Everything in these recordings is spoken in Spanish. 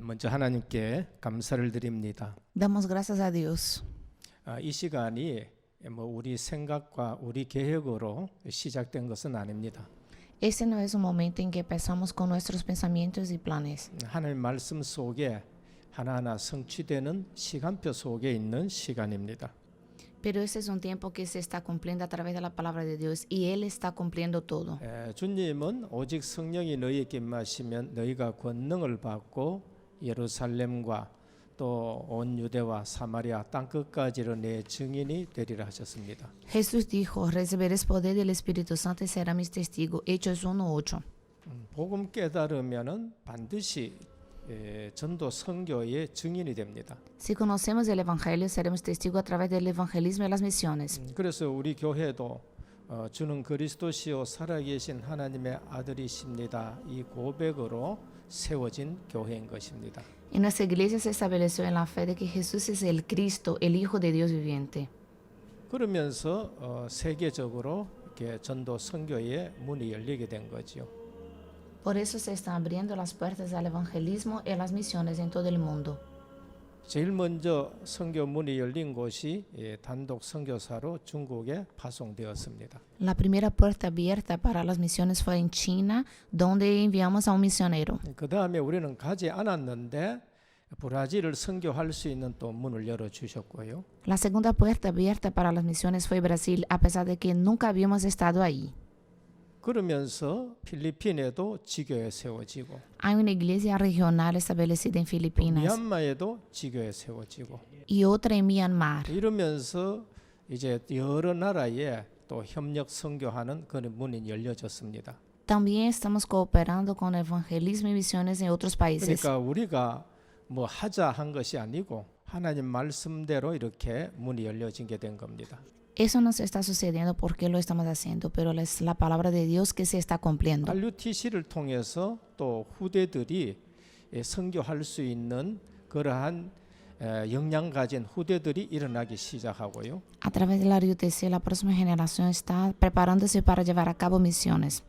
먼저 하나님께 감사를 드립니다. Damos gracias a Dios. 이 시간이 우리 생각과 우리 계획으로 시작된 것은 아닙니다. Este no es un momento en que empezamos con nuestros pensamientos y planes, 하나님 말씀 속에 하나하나 성취되는 시간표 속에 있는 시간입니다. pero este es un tiempo que se está cumpliendo a través de la palabra de Dios y Él está cumpliendo todo. 주님은 오직 성령이 너희에게 임하시면 너희가 권능을 받고 예루살렘과 또 온 유대와 사마리아 땅 끝까지로 내 증인이 되리라 하셨습니다. Jesús dijo, recibiréis poder del Espíritu Santo y serán mis testigos. Hechos 1:8. 복음 깨달으면은 반드시 전도 선교의 증인이 됩니다. Si conocemos el Evangelio, seremos testigos a través del evangelismo y las misiones. 그래서 우리 교회도 주는 그리스도시요 살아계신 하나님의 아들이십니다. 이 고백으로 세워진 교회인 것입니다. Y nuestra iglesia se estableció en la fe de que Jesús es el Cristo, el Hijo de Dios viviente. 그러면서 세계적으로 이렇게 전도 선교의 문이 열리게 된 거지요. Por eso se están abriendo las puertas al evangelismo y a las misiones en todo el mundo. 제일 먼저 선교 문이 열린 곳이 단독 선교사로 중국에 파송되었습니다. La primera puerta abierta para las misiones fue en China, donde enviamos a un misionero. 그 다음에 우리는 가지 않았는데 브라질을 선교할 수 있는 또 문을 열어 주셨고요. La segunda puerta abierta para las misiones fue Brasil, a pesar de que nunca habíamos estado ahí. 그러면서 필리핀에도 지교회 세워지고 Hay una iglesia regional establecida en Filipinas 미얀마에도 지교회 세워지고 y otra en Myanmar. 이러면서 이제 여러 나라에 또 협력 선교하는 그런 문이 열려졌습니다. También estamos cooperando con evangelismo y misiones en otros países. 그러니까 우리가 뭐 하자 한 것이 아니고 하나님 말씀대로 이렇게 문이 열려진 게 된 겁니다. Eso no se está sucediendo porque lo estamos haciendo, pero es la palabra de Dios que se está cumpliendo. RUTC를 통해서 또 후대들이 선교할 수 있는 그러한 역량 가진 후대들이 일어나기 시작하고요. A través de la RUTC, la próxima generación está preparándose para llevar a cabo misiones.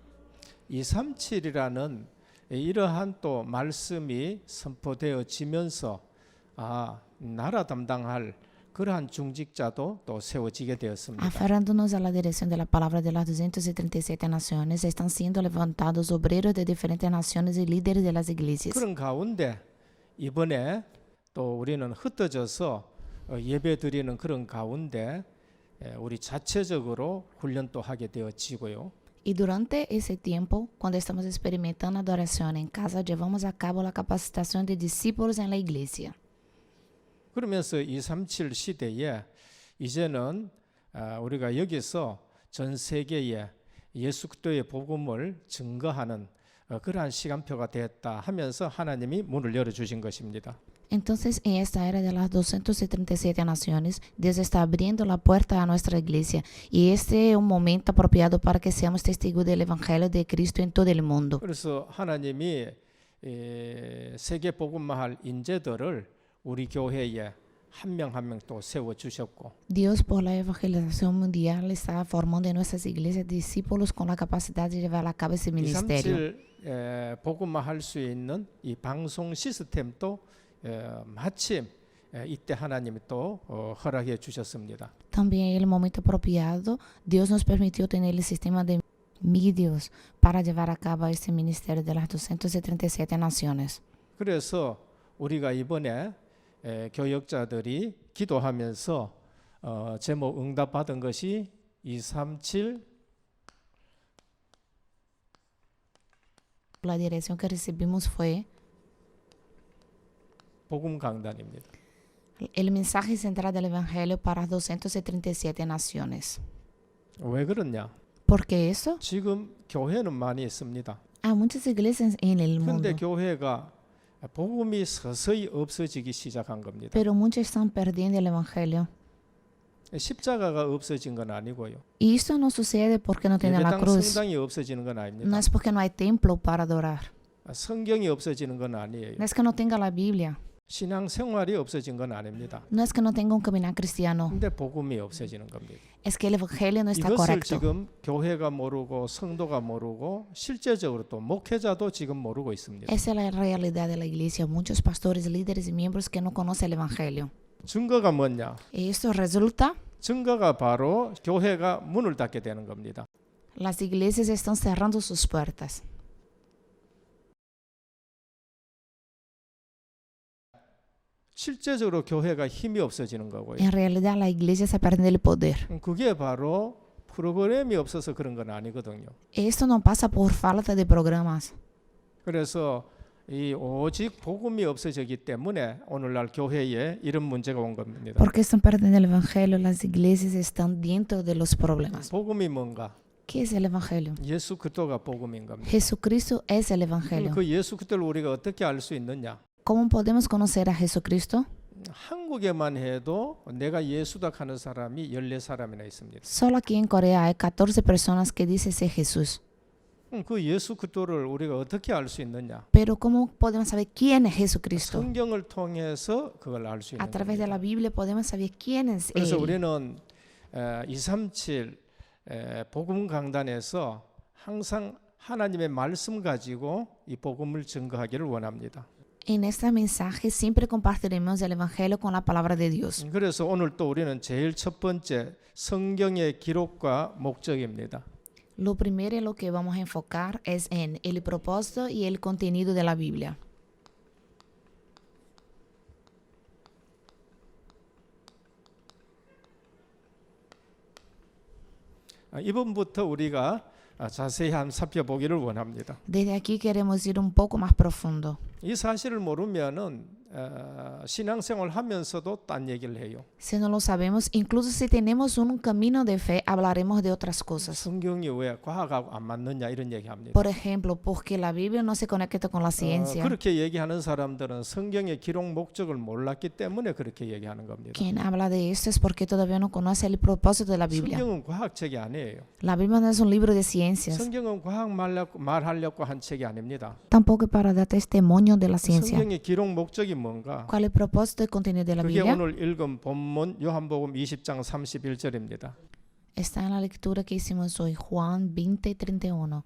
237이라는 이러한 또 말씀이 선포되어지면서 나라 담당할 그러한 중직자도 또 세워지게 되었습니다. Aferrándonos a la dirección de la palabra de las 237 naciones, están siendo levantados obreros de diferentes naciones y líderes de las iglesias. 그런 가운데 이번에 또 우리는 흩어져서 예배 드리는 그런 가운데 우리 자체적으로 훈련도 하게 되어지고요. Y durante ese tiempo, cuando estamos experimentando adoración en casa, llevamos a cabo la capacitación de discípulos en la iglesia. 그러면서 237 시대에 이제는 우리가 여기서 전 세계에 예수 그리스도의 복음을 증거하는 그러한 시간표가 됐다 하면서 하나님이 문을 열어주신 것입니다. Entonces, en esta era de las 237 naciones, Dios está abriendo la puerta a nuestra iglesia y este es un momento apropiado para que seamos testigos del Evangelio de Cristo en todo el mundo. 그래서 하나님이 세계 복음화할 인재들을 우리 교회에 한 명 한 명 또 세워주셨고 Dios, por la evangelización mundial, está formando en nuestras iglesias discípulos con la capacidad de llevar a cabo ese ministerio. 237 복음화할 수 있는 이 방송 시스템도 마침 이때 하나님이 또 허락해 주셨습니다. También en el momento apropiado, Dios nos permitió tener el sistema de medios para llevar a cabo este ministerio de las 237 naciones. 그래서 우리가 이번에 교역자들이 기도하면서 제목 응답받은 것이 237 La dirección que recibimos fue 복음 강단입니다. el mensaje central del Evangelio para 237 naciones. 왜 그러냐? ¿Por qué eso? 지금 교회는 많이 있습니다. Hay muchas iglesias en el mundo, 그런데 교회가 복음이 서서히 없어지기 시작한 겁니다. pero muchos están perdiendo el Evangelio. 십자가가 없어진 건 아니고요. Y esto no sucede porque no tienen la 예배당 cruz. 성당이 없어지는 건 No 아닙니다. es porque no hay templo para adorar. 성경이 없어지는 건 아니에요. No es que no tenga la Biblia. 신앙 생활이 없어진 건 아닙니다. No es que no tenga un caminar cristiano. 근데 복음이 없어지는 겁니다. es que el evangelio no está 이것을 correcto. 지금 교회가 모르고 성도가 모르고 실제적으로 또 목회자도 지금 모르고 있습니다. Esa es la realidad de la iglesia. Muchos pastores, líderes y miembros que no conocen el evangelio. 증거가 뭐냐? Y esto resulta, 증거가 바로 교회가 문을 닫게 되는 겁니다. las iglesias están cerrando sus puertas. 실제적으로 교회가 힘이 없어지는 거고요. En realidad la iglesia está perdiendo el poder. 그게 바로 프로그램이 없어서 그런 건 아니거든요. Esto no pasa por falta de programas. 그래서 이 오직 복음이 없어지기 때문에 오늘날 교회에 이런 문제가 온 겁니다. Porque están perdiendo el evangelio, las iglesias están dentro de los problemas. 복음이 뭔가? ¿Qué es el evangelio? 예수 그리스도가 복음인 겁니다. Jesucristo es el evangelio. 그 예수 그리스도를 우리가 어떻게 알 수 있느냐? ¿Cómo podemos conocer a Jesucristo? 한국에만 해도 내가 예수다 하는 사람이 14사람이나 있습니다. Solo aquí en Corea hay 14 personas que dicen ser Jesús. 그 예수 그리스도를 우리가 어떻게 알 수 있느냐? Pero ¿cómo podemos saber quién es Jesucristo? 성경을 통해서 그걸 알 수 있는 A través de 겁니다. la Biblia podemos saber quién es 그래서 Él. 우리는 237 복음 강단에서 항상 하나님의 말씀 가지고 이 복음을 증거하기를 원합니다. En este mensaje siempre compartiremos el evangelio con la palabra de Dios. 그래서 오늘 또 우리는 제일 첫 번째 성경의 기록과 목적입니다. Lo primero en lo que vamos a enfocar es en el propósito y el contenido de la Biblia. 이번부터 우리가 자세히 한번 살펴보기를 원합니다. Desde aquí queremos ir un poco más profundo. 이 사실을 모르면은 신앙생활 하면서도 딴 얘기를 해요. Si no lo sabemos, incluso si tenemos un camino de fe, hablaremos de otras cosas. 성경이 왜 과학하고 안 맞느냐 이런 얘기합니다. Por ejemplo, porque la Biblia no se conecta con la ciencia. 그렇게 얘기하는 사람들은 성경의 기록 목적을 몰랐기 때문에 그렇게 얘기하는 겁니다. Quien habla de esto es porque todavía no conoce el propósito de la Biblia. 성경은 과학책이 아니에요. La Biblia no es un libro de ciencias, 성경은 과학 말하려고 한 책이 아닙니다. tampoco para dar testimonio de la ciencia. 성경의 기록 목적이 뭔가? ¿Cuál es el propósito y contenido de la 그게 Biblia? 오늘 읽은 본문 요한복음 20장 31절입니다. Está en la lectura que hicimos hoy, Juan 20:31.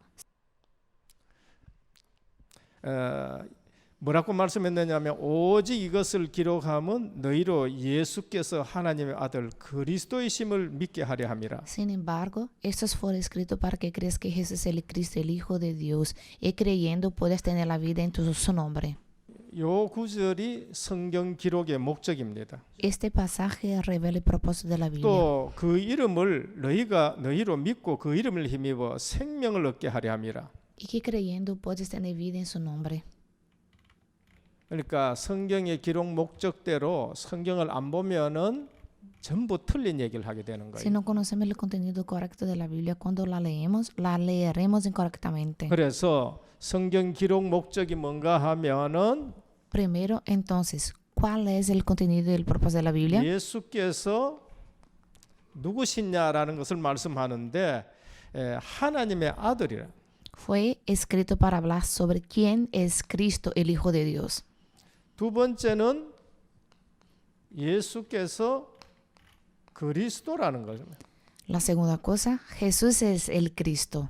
뭐라고 말씀했느냐면 오직 이것을 기록함은 너희로 예수께서 하나님의 아들 그리스도이심을 믿게 하려 함이라. Sin embargo, estos fueron escritos para que creas que Jesús es el Cristo, el Hijo de Dios, y creyendo puedes tener la vida en su nombre. 요 구절이 성경 기록의 목적입니다. Este pasaje revela el propósito de la Biblia. 또 그 이름을 너희로 믿고 그 이름을 힘입어 생명을 얻게 하려 함이라. Y que creyendo puedes tener vida en su nombre. 그러니까 성경의 기록 목적대로 성경을 안 보면은 전부 틀린 얘기를 하게 되는 Si 거예요. no conocemos el contenido correcto de la Biblia, cuando la leemos, la leeremos incorrectamente. 그래서 성경 기록 목적이 뭔가 하면은 Primero, entonces, ¿cuál es el contenido y el propósito de la Biblia? 예수께서 누구시냐라는 것을 말씀하는데 하나님의 아들이라. Fue escrito para hablar sobre quién es Cristo, el Hijo de Dios. 두 번째는 예수께서 그리스도라는 거죠. La segunda cosa, Jesús es el Cristo.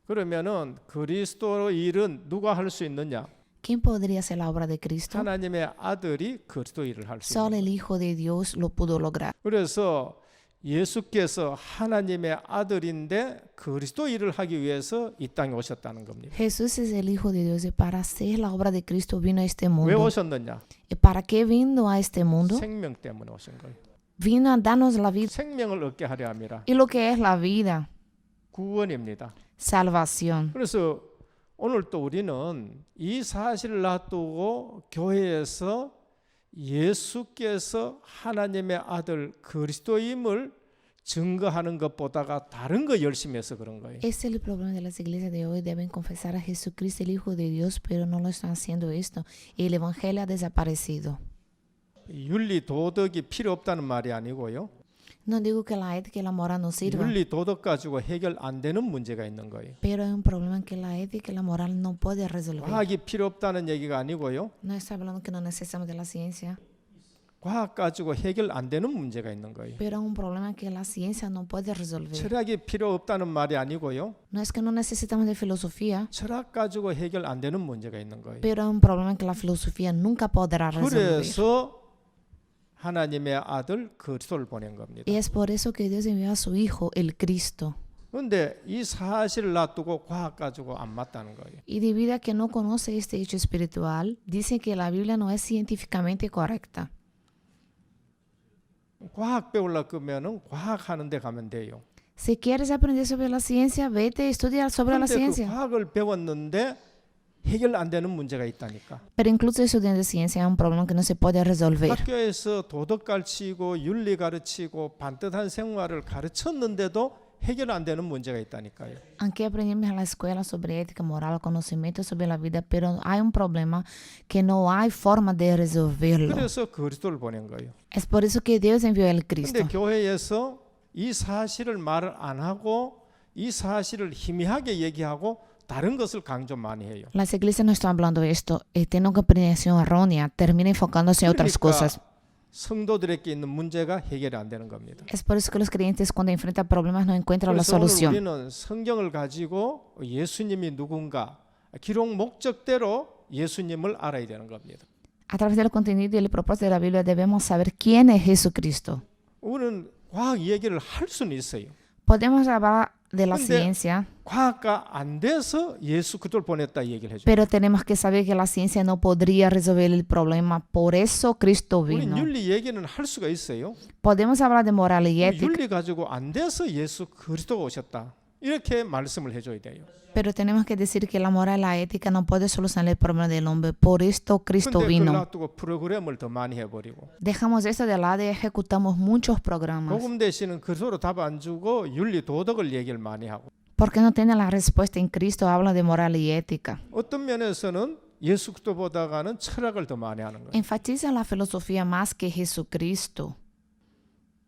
그러면은 그리스도 일은 누가 할 수 있느냐? ¿Quién podría hacer la obra de Cristo? 하나님의 아들이 그리스도 일을 할 수 Solo 있는. el Hijo de Dios lo pudo lograr. 그래서 예수께서 하나님의 아들인데 그리스도 일을 하기 위해서 이 땅에 오셨다는 겁니다. Jesús es el Hijo de Dios y para hacer la obra de Cristo vino a este 왜 mundo. 오셨느냐? ¿Y para qué vino a este mundo? 생명 때문에 오신 거예요. Vino a darnos la vida. 생명을 얻게 하려 함이라. ¿Y lo que es la vida? 구원입니다. Salvación. 그래서 오늘 또 우리는 이 사실을 놔두고 교회에서 예수께서 하나님의 아들 그리스도임을 증거하는 것보다가 다른 거 열심히 해서 그런 거예요. Ese es el problema de las iglesias de hoy. Deben confesar a Jesucristo, el Hijo de Dios, pero no lo están haciendo esto. El Evangelio ha desaparecido. 윤리 도덕이 필요 없다는 말이 아니고요. No digo que la ética y la moral no sirvan, 윤리 도덕 가지고 해결 안 되는 문제가 있는 거예요. pero hay un problema en que la ética y la moral no pueden resolver. 과학이 필요 없다는 얘기가 아니고요. No está hablando que no necesitamos de la ciencia. 과학 가지고 해결 안 되는 문제가 있는 거예요. Pero un problema que la ciencia no puede resolver. 철학이 필요 없다는 말이 아니고요. No es que no necesitamos de filosofía, 철학 가지고 해결 안 되는 문제가 있는 거예요. pero un problema que la filosofía nunca podrá resolver. 그래서 하나님의 아들 그리스도를 보낸 겁니다. Y es por eso que Dios envió a su Hijo, el Cristo. 그런데 이 사실을 놔두고 과학 가지고 안 맞다는 거예요. Y debido a que no conoce este hecho espiritual, dice que la Biblia no es científicamente correcta. 과학 배우려 그러면은 과학 하는 데 가면 돼요. Si quieres aprender sobre la ciencia, vete a estudiar sobre la 그런데 그 ciencia. 과학을 배웠는데 해결 안 되는 문제가 있다니까. Pero incluso estudiando ciencia es un problema que no se puede resolver. 학교에서 도덕 가르치고 윤리 가르치고 반듯한 생활을 가르쳤는데도 해결 안 되는 문제가 있다니까요. Aunque aprendimos en la escuela sobre ética moral, conocimiento sobre la vida, pero hay un problema que no hay forma de resolverlo. 그래서 그리스도를 보낸 거예요. Es por eso que Dios envió el 근데 Cristo. 교회에서 이 사실을 말을 안 하고 이 사실을 희미하게 얘기하고 다른 것을 강조 많이 해요. Las iglesias no están hablando de esto, tienen una comprensión errónea, termina enfocándose en otras cosas. 성도들에게 있는 문제가 해결이 안 되는 겁니다. Es por eso que los creyentes cuando enfrentan problemas no encuentran la 그래서 오늘 solución. 우리는 성경을 가지고 예수님이 누군가 기록 목적대로 예수님을 알아야 되는 겁니다. A través del contenido y el propósito de la Biblia debemos saber quién es Jesucristo. 우리는 과학 얘기를 할 수는 있어요. Podemos hablar de la 근데 ciencia, 과학가 안 돼서 예수 그리스도를 보냈다 이 얘기를 해줘요. pero tenemos que saber que la ciencia no podría resolver el problema. Por eso Cristo 우리는 vino. 윤리 얘기는 할 수가 있어요. Podemos hablar de moral y ética, 윤리 가지고 안 돼서 예수 그리스도가 오셨다. 이렇게 말씀을 해줘야 돼요. pero tenemos que decir que la moral y la ética no puede solucionar el problema del hombre. Por esto Cristo 근데 그걸 vino. 놔두고 프로그램을 더 많이 해버리고 Dejamos esto de lado y ejecutamos muchos programas. 복음 대신은 그리스도로 답 안 주고 윤리 도덕을 얘기를 많이 하고 Porque no tienen la respuesta en Cristo, hablan de moral y ética. 어떤 면에서는 예수 그리스도보다가는 철학을 더 많이 하는 거예요. Enfatizan la filosofía más que Jesucristo.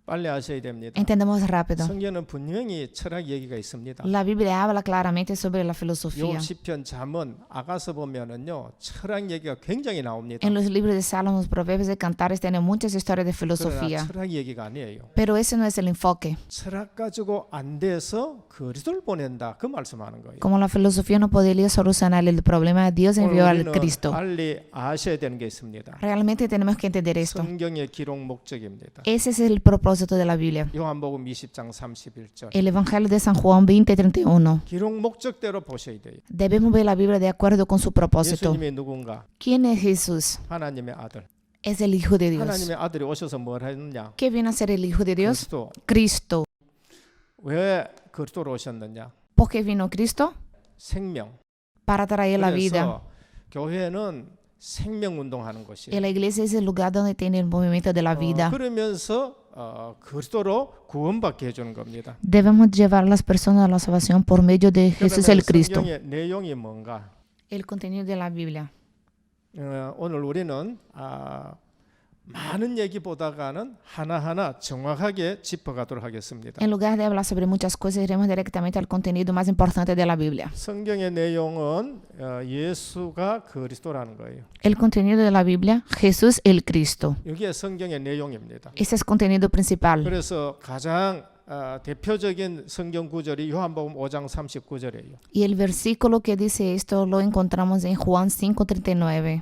빨리 아셔야 됩니다. Entendemos rápido. 성경은 분명히 철학 얘기가 있습니다. La Biblia habla claramente sobre la 요 filosofía. 시편 잠언 아가서 보면은요 철학 얘기가 굉장히 나옵니다. En los libros de Salmos, Proverbios y Cantares tienen muchas historias de 그러나 filosofía. 철학 얘기가 아니에요. Pero ese no es el enfoque. 철학 가지고 안 돼서 그리스도를 보낸다 그 말씀하는 거예요. Como la filosofía no podría solucionar el problema, Dios envió al 우리는 Cristo. 빨리 아셔야 되는 게 있습니다. Realmente tenemos que entender esto. 성경의 기록 목적입니다. Ese es el propósito de la Biblia. 요한복음 20장 31절. El Evangelio de San Juan 20:31. 기록 목적대로 보셔야 돼요. Debemos ver la Biblia de acuerdo con su propósito. 예수님이 누군가? ¿Quién es Jesús? 하나님의 아들. Es el Hijo de Dios. 하나님의 아들이 오셔서 뭘 했느냐? ¿Qué viene a ser el Hijo de Dios? 그리스도. Cristo. 왜 그리스도로 오셨느냐? ¿Por qué vino Cristo? 생명. Para traer la vida. 그래서 교회는 생명 운동하는 곳이에요. Y la iglesia es el lugar donde tiene el movimiento de la vida. 그러면서 그리스도로 구원받게 해주는 겁니다. Debemos llevar a las personas a la salvación por medio de Jesús el Cristo. 성경의 내용이 뭔가? El contenido de la Biblia. 오늘 우리는 많은 얘기보다가는 하나하나 정확하게 짚어가도록 하겠습니다. En lugar de hablar sobre muchas cosas, iremos directamente al contenido más importante de la Biblia. 성경의 내용은 예수가 그리스도라는 거예요. El contenido de la Biblia, Jesús el Cristo. 이게 성경의 내용입니다. Ese es el contenido principal. 그래서 가장 대표적인 성경 구절이 요한복음 5장 39절이에요. Y el versículo que dice esto lo encontramos en Juan 5:39.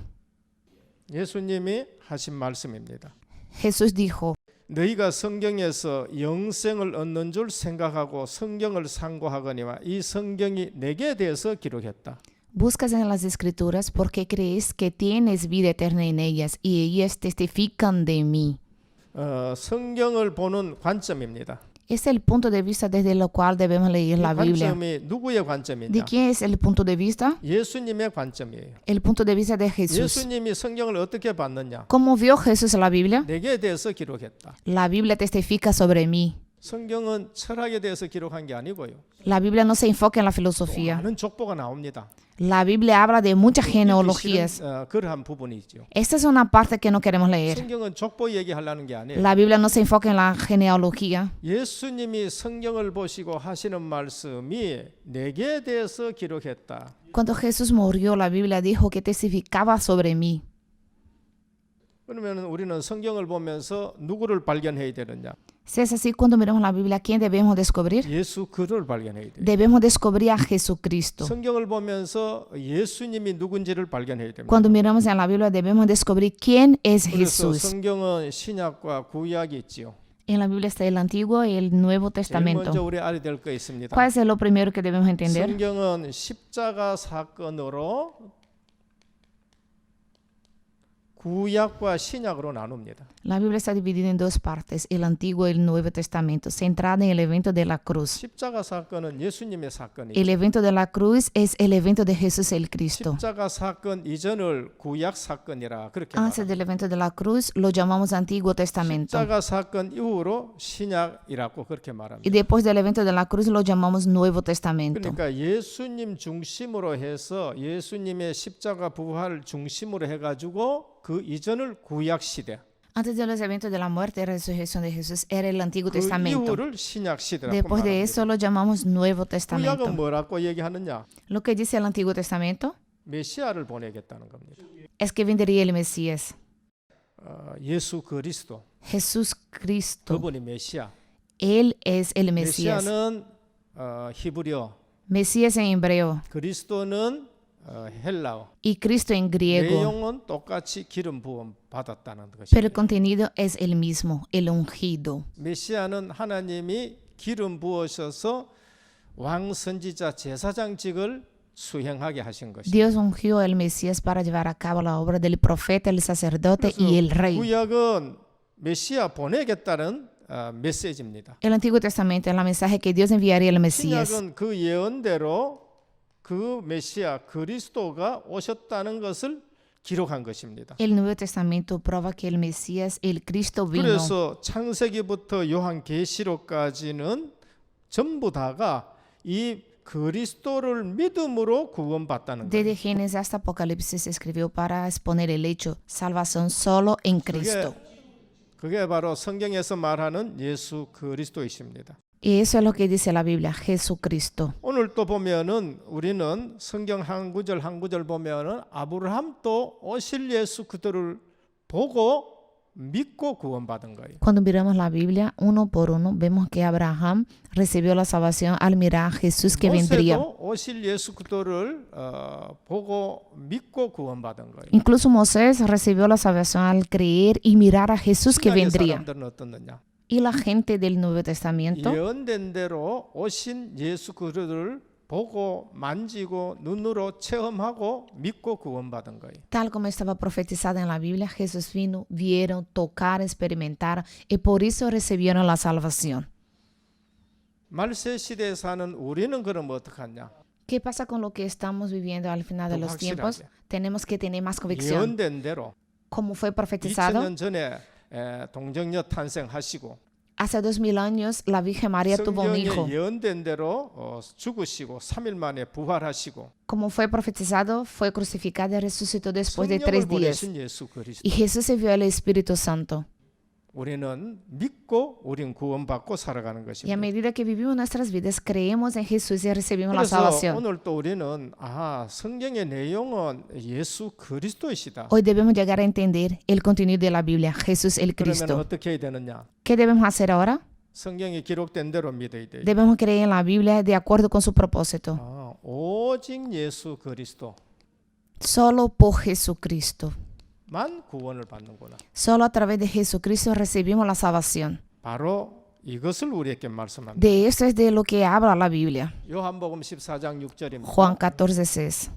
예수님이 하신 말씀입니다. Jesús dijo, 너희가 성경에서 영생을 얻는 줄 생각하고 성경을 상고하거니와 이 성경이 내게 대해서 기록했다. buscas en las escrituras porque crees que tienes vida eterna en ellas y ellas testifican de mí. 성경을 보는 관점입니다. Es el punto de vista desde el cual debemos leer la Biblia. 관점이 누구의 ¿De 관점이냐? quién es el punto de vista? 예수님의 관점이에요. El punto de vista de Jesús. 예수님이 성경을 어떻게 봤느냐? ¿Cómo vio Jesús la Biblia? 내게 대해서 기록했다. La Biblia testifica sobre mí. 성경은 철학에 대해서 기록한 게 아니고요. La Biblia no se enfoca en la 또 filosofía. 많은 족보가 나옵니다. La Biblia habla de muchas 읽기 genealogías. 싫은, 그러한 부분이죠. Esta es una parte que no queremos leer. 성경은 족보 얘기하려는 게 아니에요. La Biblia no se enfoca en la genealogía. 예수님이 성경을 보시고 하시는 말씀이 내게 대해서 기록했다. Cuando Jesús murió, la Biblia dijo que testificaba sobre mí. 그러면 우리는 성경을 보면서 누구를 발견해야 되느냐? Si es así, cuando miramos la Biblia, ¿quién debemos descubrir? 예수 그를 발견해야 돼. Debemos descubrir a Jesucristo. 성경을 보면서 예수님이 누군지를 발견해야 됩니다. Cuando miramos en la Biblia, debemos descubrir quién es 그래서 Jesús. 성경은 신약과 구약이 있지요. En la Biblia está el Antiguo y el Nuevo 제일 먼저 Testamento. 우리 알아야 될 거 있습니다. ¿Cuál es lo primero que debemos entender? 성경은 십자가 사건으로 구약과 신약으로 나눕니다. La Biblia está dividida en dos partes, el Antiguo y el Nuevo Testamento, centrada en el evento de la cruz. 십자가 사건은 예수님의 사건이죠. El evento de la cruz es el evento de Jesús el Cristo. 십자가 사건 이전을 구약 사건이라 그렇게 Antes 말합니다. del evento de la cruz lo llamamos Antiguo Testamento. 십자가 사건 이후로 신약이라고 그렇게 말합니다. Y después del evento de la cruz lo llamamos Nuevo Testamento. 그러니까 예수님 중심으로 해서 예수님의 십자가 부활 중심으로 해가지고 그 이전을 구약 시대, Antes de los eventos de la muerte y resurrección de Jesús era el Antiguo 그 Testamento. 이후를 신약 시대라고 Después de 말합니다. eso lo llamamos Nuevo 구약은 Testamento. 뭐라고 얘기하느냐? Lo que dice el Antiguo Testamento 메시아를 보내겠다는 겁니다. es que vendría el Mesías, 예수 그리스도, Jesús Cristo. 그분이 메시아. Él es el Mesías. 메시아는 히브리어, Mesías en hebreo 그리스도는 헬라어. y Cristo en griego. 내용은 똑같이 기름 부음 받았다는 Pero el 것입니다. contenido es el mismo, el ungido. 메시아는 하나님이 기름 부으셔서 왕 선지자 제사장직을 수행하게 하신 것입니다. Dios ungió al Mesías para llevar a cabo la obra del profeta, el sacerdote y el rey. 구약은 메시아 보내겠다는 메시지입니다. El Antiguo Testamento es el mensaje que Dios enviaría al Mesías. 신약은 그 예언대로 그 메시아 그리스도가 오셨다는 것을 기록한 것입니다. El Nuevo Testamento prueba que el Mesías, el Cristo vino. 그래서 창세기부터 요한계시록까지는 전부 다가 이 그리스도를 믿음으로 구원받다는 거예요. Desde Génesis hasta Apocalipsis se escribió para exponer el hecho, salvación solo en Cristo. 그게 바로 성경에서 말하는 예수 그리스도이십니다. Y eso es lo que dice la Biblia, Jesucristo. 오늘 또 보면은 우리는 성경 한 구절 한 구절 보면은 아브라함도 오실 예수 그리스도를 보고 믿고 구원받은 거예요. Cuando miramos la Biblia uno por uno, vemos que Abraham recibió la salvación al mirar a Jesús que vendría. 모세도 오실 예수 그리스도를 보고 믿고 구원받은 거예요. Incluso Moisés recibió la salvación al creer y mirar a Jesús que 신약의 vendría. 사람들은 어떻느냐? Y la gente del Nuevo Testamento 예언된 대로 오신 예수 그리스도를 보고 만지고 눈으로 체험하고 믿고 구원받은 거예요. tal como estaba profetizado en la Biblia, Jesús vino, vieron, tocaron, experimentaron y por eso recibieron la salvación. 말세 시대에 사는 우리는 그럼 어떡하냐? ¿Qué pasa con lo que estamos viviendo al final de 더 los tiempos? 확실하게. Tenemos que tener más convicción. 예언된 대로 Como fue profetizado, 2000년 전에 동정녀 탄생하시고 hace 2000 años la Virgen María tuvo un hijo. 성경에 예언된 대로 죽으시고 3일 만에 부활하시고 Como fue profetizado, fue crucificado y resucitó después de 성령을 3 días. 보내신 예수 그리스도. Y Jesús envió al Espíritu Santo. 우리는 믿고 우린 구원받고 살아가는 Y a 것입니다. medida que vivimos nuestras vidas, creemos en Jesús y recibimos la 그래서 salvación. 오늘 또 우리는 성경의 내용은 예수 그리스도이시다. Hoy debemos llegar a entender el contenido de la Biblia, Jesús el 그러면 Cristo. 어떻게 해야 되느냐? ¿Qué debemos hacer ahora? 성경이 기록된 대로 믿어야 돼요. Debemos creer en la Biblia de acuerdo con su propósito. 오직 예수 그리스도만 Solo por Jesucristo. 구원을 받는구나. Solo a través de Jesucristo recibimos la salvación. 바로 이것을 우리에게 말씀합니다. De eso es de lo que habla la Biblia. 요한복음 14장 6절입니다. Juan 14:6.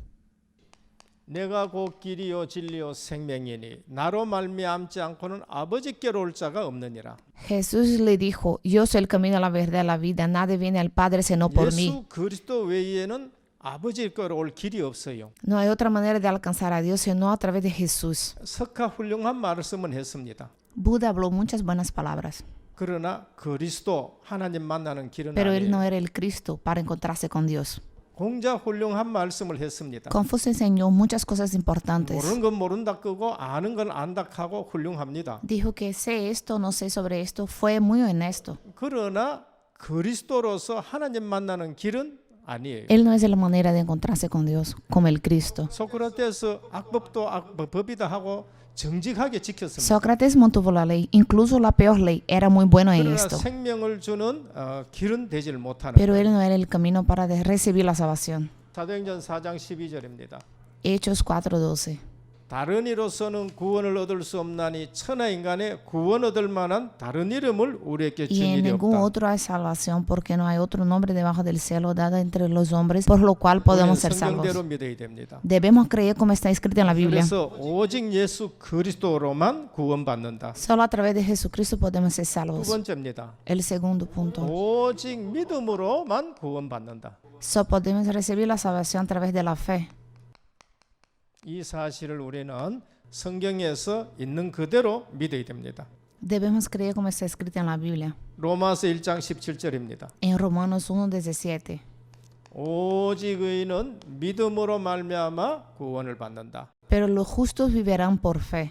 내가 곧 길이요 진리요 생명이니 나로 말미암지 않고는 아버지께로 올 자가 없느니라. Jesús le dijo, yo soy el camino, la verdad, la vida. Nadie viene al Padre sino por mí. 예수 그리스도 외에는 아버지께로 올 길이 없어요. No hay otra manera de alcanzar a Dios sino a través de Jesús. 석하 훌륭한 말씀은 했습니다. Buda habló muchas buenas palabras, 그러나 그리스도 하나님 만나는 길은 pero él no 아니에요. era el Cristo para encontrarse con Dios. 공자 훌륭한 말씀을 했습니다. Confucio enseñó muchas cosas importantes. 모르는 건 모른다 끄고 아는 건 안다 하고 훌륭합니다. Dijo que sé esto, no sé sobre esto. Fue muy honesto. 그러나 그리스도로서 하나님 만나는 길은 아니에요. Él no es la manera de encontrarse con Dios como el Cristo. 소크라테스 악법도 법이다 하고 정직하게 지켰습니다. Sócrates mantuvo la ley, incluso la peor ley, era muy bueno en 그러나 esto. 생명을 주는 길은 되질 못하는 Pero 거예요. él no era el camino para recibir la salvación. 사도행전 4장 12절입니다. Hechos 4:12. 다른 이로서는 구원을 얻을 수 없나니 천하 인간의 구원 얻을 만한 다른 이름을 우리에게 준 Y en 일이 ningún 없다. otro hay salvación, porque no hay otro nombre debajo del cielo dado entre los hombres por lo cual 우리는 podemos ser salvos. 성경대로 믿어야 됩니다. Debemos creer como está escrito en la Biblia. 그래서 오직 예수 그리스도로만 구원받는다. Solo a través de Jesucristo podemos ser 두 salvos. 번째입니다. El segundo punto. 오직 믿음으로만 구원받는다. Solo podemos recibir la salvación a través de la fe. 이 사실을 우리는 성경에서 있는 그대로 믿어야 됩니다. Debemos creer como está escrito en la Biblia. 로마서 1장 17절입니다. En Romanos 1:17. 오직 의인은 믿음으로 말미암아 구원을 받는다. Pero los justos vivirán por fe.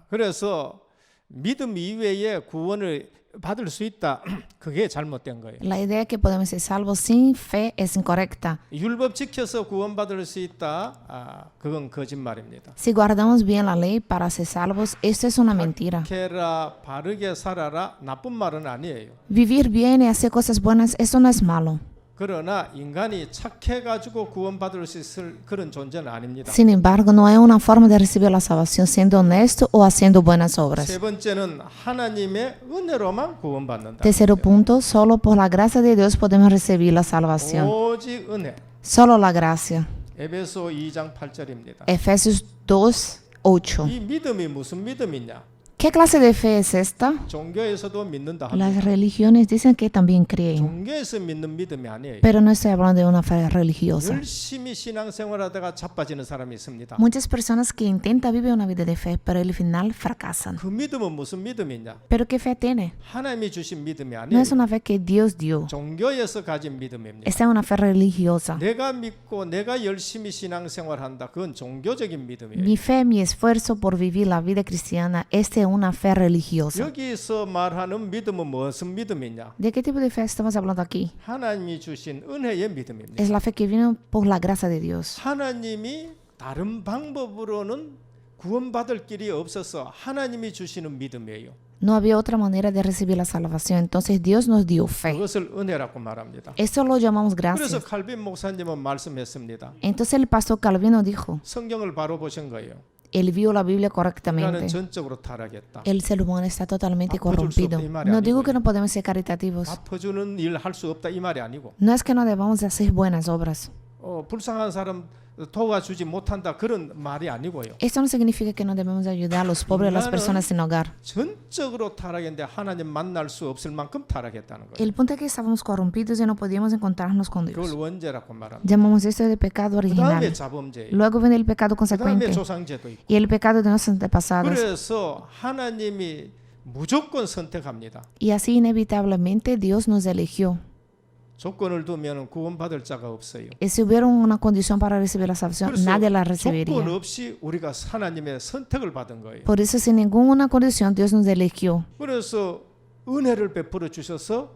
그래서 믿음 이외에 구원을 받을 수 있다. 그게 잘못된 거예요. La idea que podemos ser salvos sin fe es incorrecta. 율법 지켜서 구원받을 수 있다. 그건 거짓말입니다. Si guardamos bien la ley para ser salvos, esto es una mentira. 착해라, 바르게 살아라, 나쁜 말은 아니에요. Vivir bien y hacer cosas buenas, eso no es malo. 그러나 인간이 착해가지고 구원받을 수 있을 그런 존재는 아닙니다. Sin embargo, no hay una forma de recibir la salvación siendo honesto o haciendo buenas obras. 세 번째는 하나님의 은혜로만 구원받는다. Tercero punto, solo por la gracia de Dios podemos recibir la salvación. 오직 은혜. Solo la gracia. 에베소 2장 8절입니다. Efesios 2:8. 이 믿음이 무슨 믿음이냐? ¿Qué clase de fe es esta? 종교에서도 믿는다 합니다. Las religiones dicen que también creen, 종교에서 믿는 믿음이 아니에요. pero no estoy hablando de una fe religiosa. 열심히 신앙생활하다가 자빠지는 사람이 있습니다. Muchas personas que intentan vivir una vida de fe, pero al final fracasan. 그 믿음은 무슨 믿음이냐? ¿Pero qué fe tiene? 하나님이 주신 믿음이 No 아니에요. es una fe que Dios dio, 종교에서 가진 믿음입니다. esta es una fe religiosa. 내가 믿고 내가 열심히 신앙생활한다. 그건 종교적인 믿음이에요. Mi fe, mi esfuerzo por vivir la vida cristiana, esta es una fe religiosa. 여기서 말하는 믿음은 무슨 믿음이냐? ¿De qué tipo de fe estamos hablando aquí? 하나님이 주신 은혜의 믿음입니다. Es la fe que viene por la gracia de Dios. 하나님이 다른 방법으로는 구원받을 길이 없어서 하나님이 주시는 믿음이에요. No había otra manera de recibir la salvación, entonces Dios nos dio fe. 그것을 은혜라고 말합니다. Esto lo llamamos 그래서 gracia. 칼빈 목사님은 말씀했습니다. Entonces el pastor Calvino dijo, 성경을 바로 보신 거예요. él vio la Biblia 인간은 correctamente. 전적으로 타락했다. El ser humano está totalmente Ah, por corrompido. eso, primaria, No digo amigo. que no podemos ser caritativos. 갚아주는 일 할 수 없다 이 말이 아니고 No es que no debamos de hacer buenas obras. 불쌍한 사람 도와주지 못한다 그런 말이 아니고요. Esto no significa que no debemos ayudar a los pobres, a las 인간은 personas sin hogar. 전적으로 타락했는데 하나님 만날 수 없을 만큼 타락했다는 거예요. El punto es que estábamos corrompidos y no podíamos encontrarnos con 그걸 Dios. 원죄라고 말합니다. Llamamos esto de pecado 그 다음에 original. 자범죄예요. Luego viene el pecado 그 다음에 consecuente 조상죄도 있고. y el pecado de nuestros antepasados. 그래서 하나님이 무조건 선택합니다. Y así inevitablemente Dios nos eligió. 조건을 두면 구원받을 자가 없어요. Y si hubiera una condición para recibir la salvación, 그래서 nadie la 조건 recibiría. 없이 우리가 하나님의 선택을 받은 거예요. Por eso, sin ninguna condición, Dios nos eligió. 그래서 은혜를 베풀어 주셔서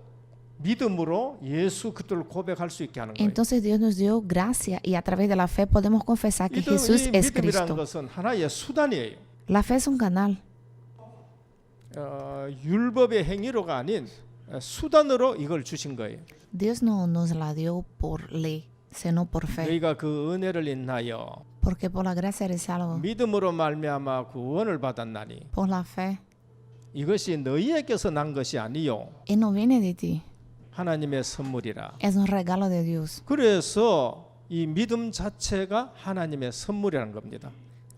믿음으로 예수 그리스도를 고백할 수 있게 하는 거예요. Entonces Dios nos dio gracia y a través de la fe podemos confesar que 이 Jesús es 믿음이라는 Cristo. 것은 하나의 수단이에요. La fe es un canal. 율법의 행위로가 아닌 수단으로 이걸 주신 거예요. Dios no nos la dio por ley, sino por fe. 너희가 그 은혜를 인하여 Porque por la gracia eres salvo. 믿음으로 말미암아 구원을 받았나니 Por la fe. 이것이 너희에게서 난 것이 아니요 Y no viene de ti. 하나님의 선물이라. Es un regalo de Dios. 그래서 이 믿음 자체가 하나님의 선물이라는 겁니다.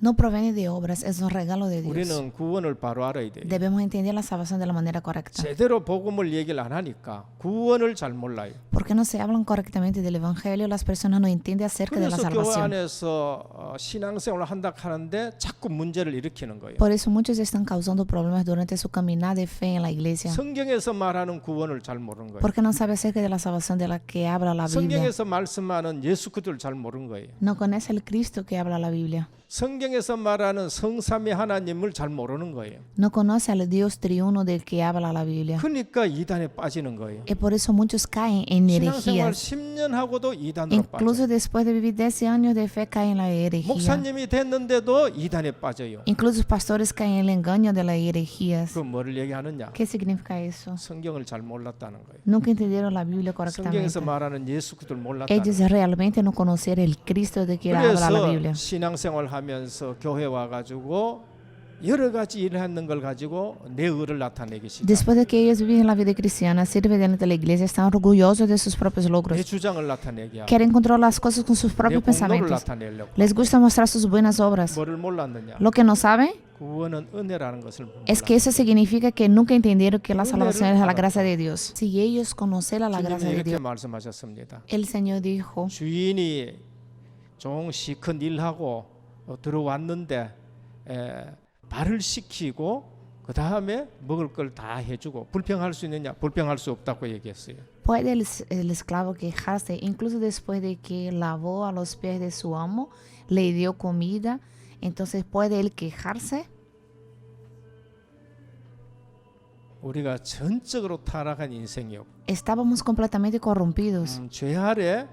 No proviene de obras, es un regalo de Dios. 우리는 구원을 바로 알아야 돼요. Debemos entender la salvación de la manera correcta. 제대로 복음을 얘기를 안 하니까 구원을 잘 몰라요. Porque no se hablan correctamente del Evangelio, las personas no entienden acerca de la 그래서 교회 salvación. 안에서 신앙생활을 한다 하는데 자꾸 문제를 일으키는 거예요. Por eso muchos están causando problemas durante su caminar de fe en la iglesia. 성경에서 말하는 구원을 잘 모르는 거예요. Porque no sabe acerca de la salvación de la que habla la Biblia. 성경에서 말씀하는 예수 그리스도를 잘 모르는 거예요. No conoce el Cristo que habla la Biblia. 성경에서 말하는 성삼위 하나님을 잘 모르는 거예요. No conoce al Dios triuno del que habla la Biblia. 그러니까 이단에 빠지는 거예요. Y por eso muchos caen en 신앙생활 herejías. 10년 하고도 이단으로 빠져. Incluso después de vivir 10 años de fe caen en la herejía. 목사님이 됐는데도 이단에 빠져요. Incluso los pastores caen en el engaño de las herejías. 그 뭐를 얘기하느냐? ¿Qué significa eso? 성경을 잘 몰랐다는 거예요. Nunca entendieron la Biblia 성경에서 correctamente. 말하는 예수 그리스도를 몰랐다는 Ellos 거예요. realmente no conocieron el Cristo de que habla la Biblia. 그래서 신앙생활 하면서 교회 와가지고 여러 가지 일을 하는 걸 가지고 내 의를 나타내기 시작. Después de que ellos viven la vida cristiana, sirven delante de la iglesia, están orgullosos de sus propios 내 logros. 주장을 나타내기 하고 Quieren controlar las cosas con sus 내 propios 공로를 pensamientos. 나타내려고. Les gusta mostrar sus buenas obras. 뭐를 몰랐느냐? Lo que no saben 구원은 은혜라는 것을 es que eso significa que nunca entendieron que la salvación es la gracia de Dios. Si ellos conocieran la gracia 주님이 de 이렇게 Dios, 말씀하셨습니다. el Señor dijo, 주인이 종 시큰 일하고 들어왔는데 말을 시키고 그 다음에 먹을 걸 다 해주고 불평할 수 있느냐? 불평할 수 없다고 얘기했어요. ¿puede el esclavo quejarse incluso después de que lavó a los pies de su amo, le dio comida? Entonces, ¿puede él quejarse? 우리가 전적으로 타락한 인생이었고 Estábamos completamente corrompidos. 죄 아래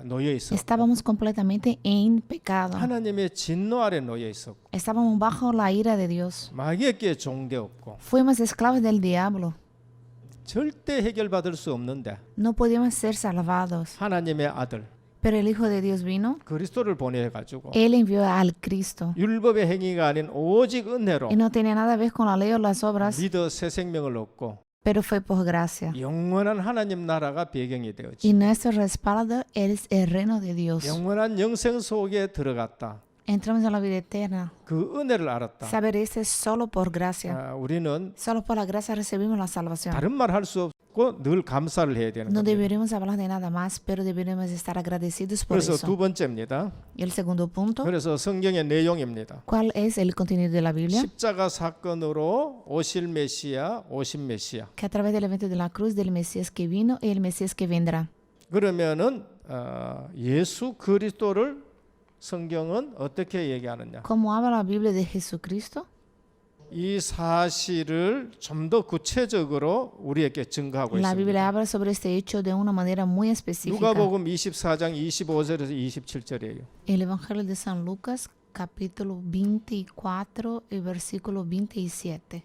놓여 있었고 Estábamos completamente en pecado. 하나님의 진노 아래 놓여 있었고 Estábamos bajo la ira de Dios. 마귀에게 종되었고 Fuimos esclavos del diablo. 절대 해결받을 수 없는데 No podíamos ser salvados. 하나님의 아들 Pero el Hijo de Dios vino. 그리스도를 보내가지고 Él envió al Cristo. 율법의 행위가 아닌 오직 은혜로 Y no tenía nada que ver con la ley o las obras, 믿어 새 생명을 얻고 pero fue por gracia. 영원한 하나님 나라가 배경이 되었지. Y nuestro respaldo es el reino de Dios. 영원한 영생 속에 들어갔다. Entramos en la vida eterna. 그 은혜를 알았다. Saber esto es solo por gracia. 우리는 Solo por la gracia recibimos la salvación. 다른 말 할 수 없고 늘 감사를 해야 되는 No 겁니다. deberíamos hablar de nada más, pero deberíamos estar agradecidos por 그래서 eso. 두 번째입니다. Y el segundo punto, 그래서 성경의 내용입니다. ¿cuál es el contenido de la Biblia? 십자가 사건으로 오실 메시아, 오신 메시아. Que a través del evento de la cruz del Mesías que vino y el Mesías que vendrá. 그러면은 예수 그리스도를 성경은 어떻게 얘기하느냐? ¿Cómo habla la Biblia de Jesucristo? 이 사실을 좀 더 구체적으로 우리에게 증거하고 La 있습니다. Biblia habla sobre este hecho de una manera muy específica. 누가복음 24장 25절에서 27절이에요. El Evangelio de San Lucas, capítulo 24, y versículo 27.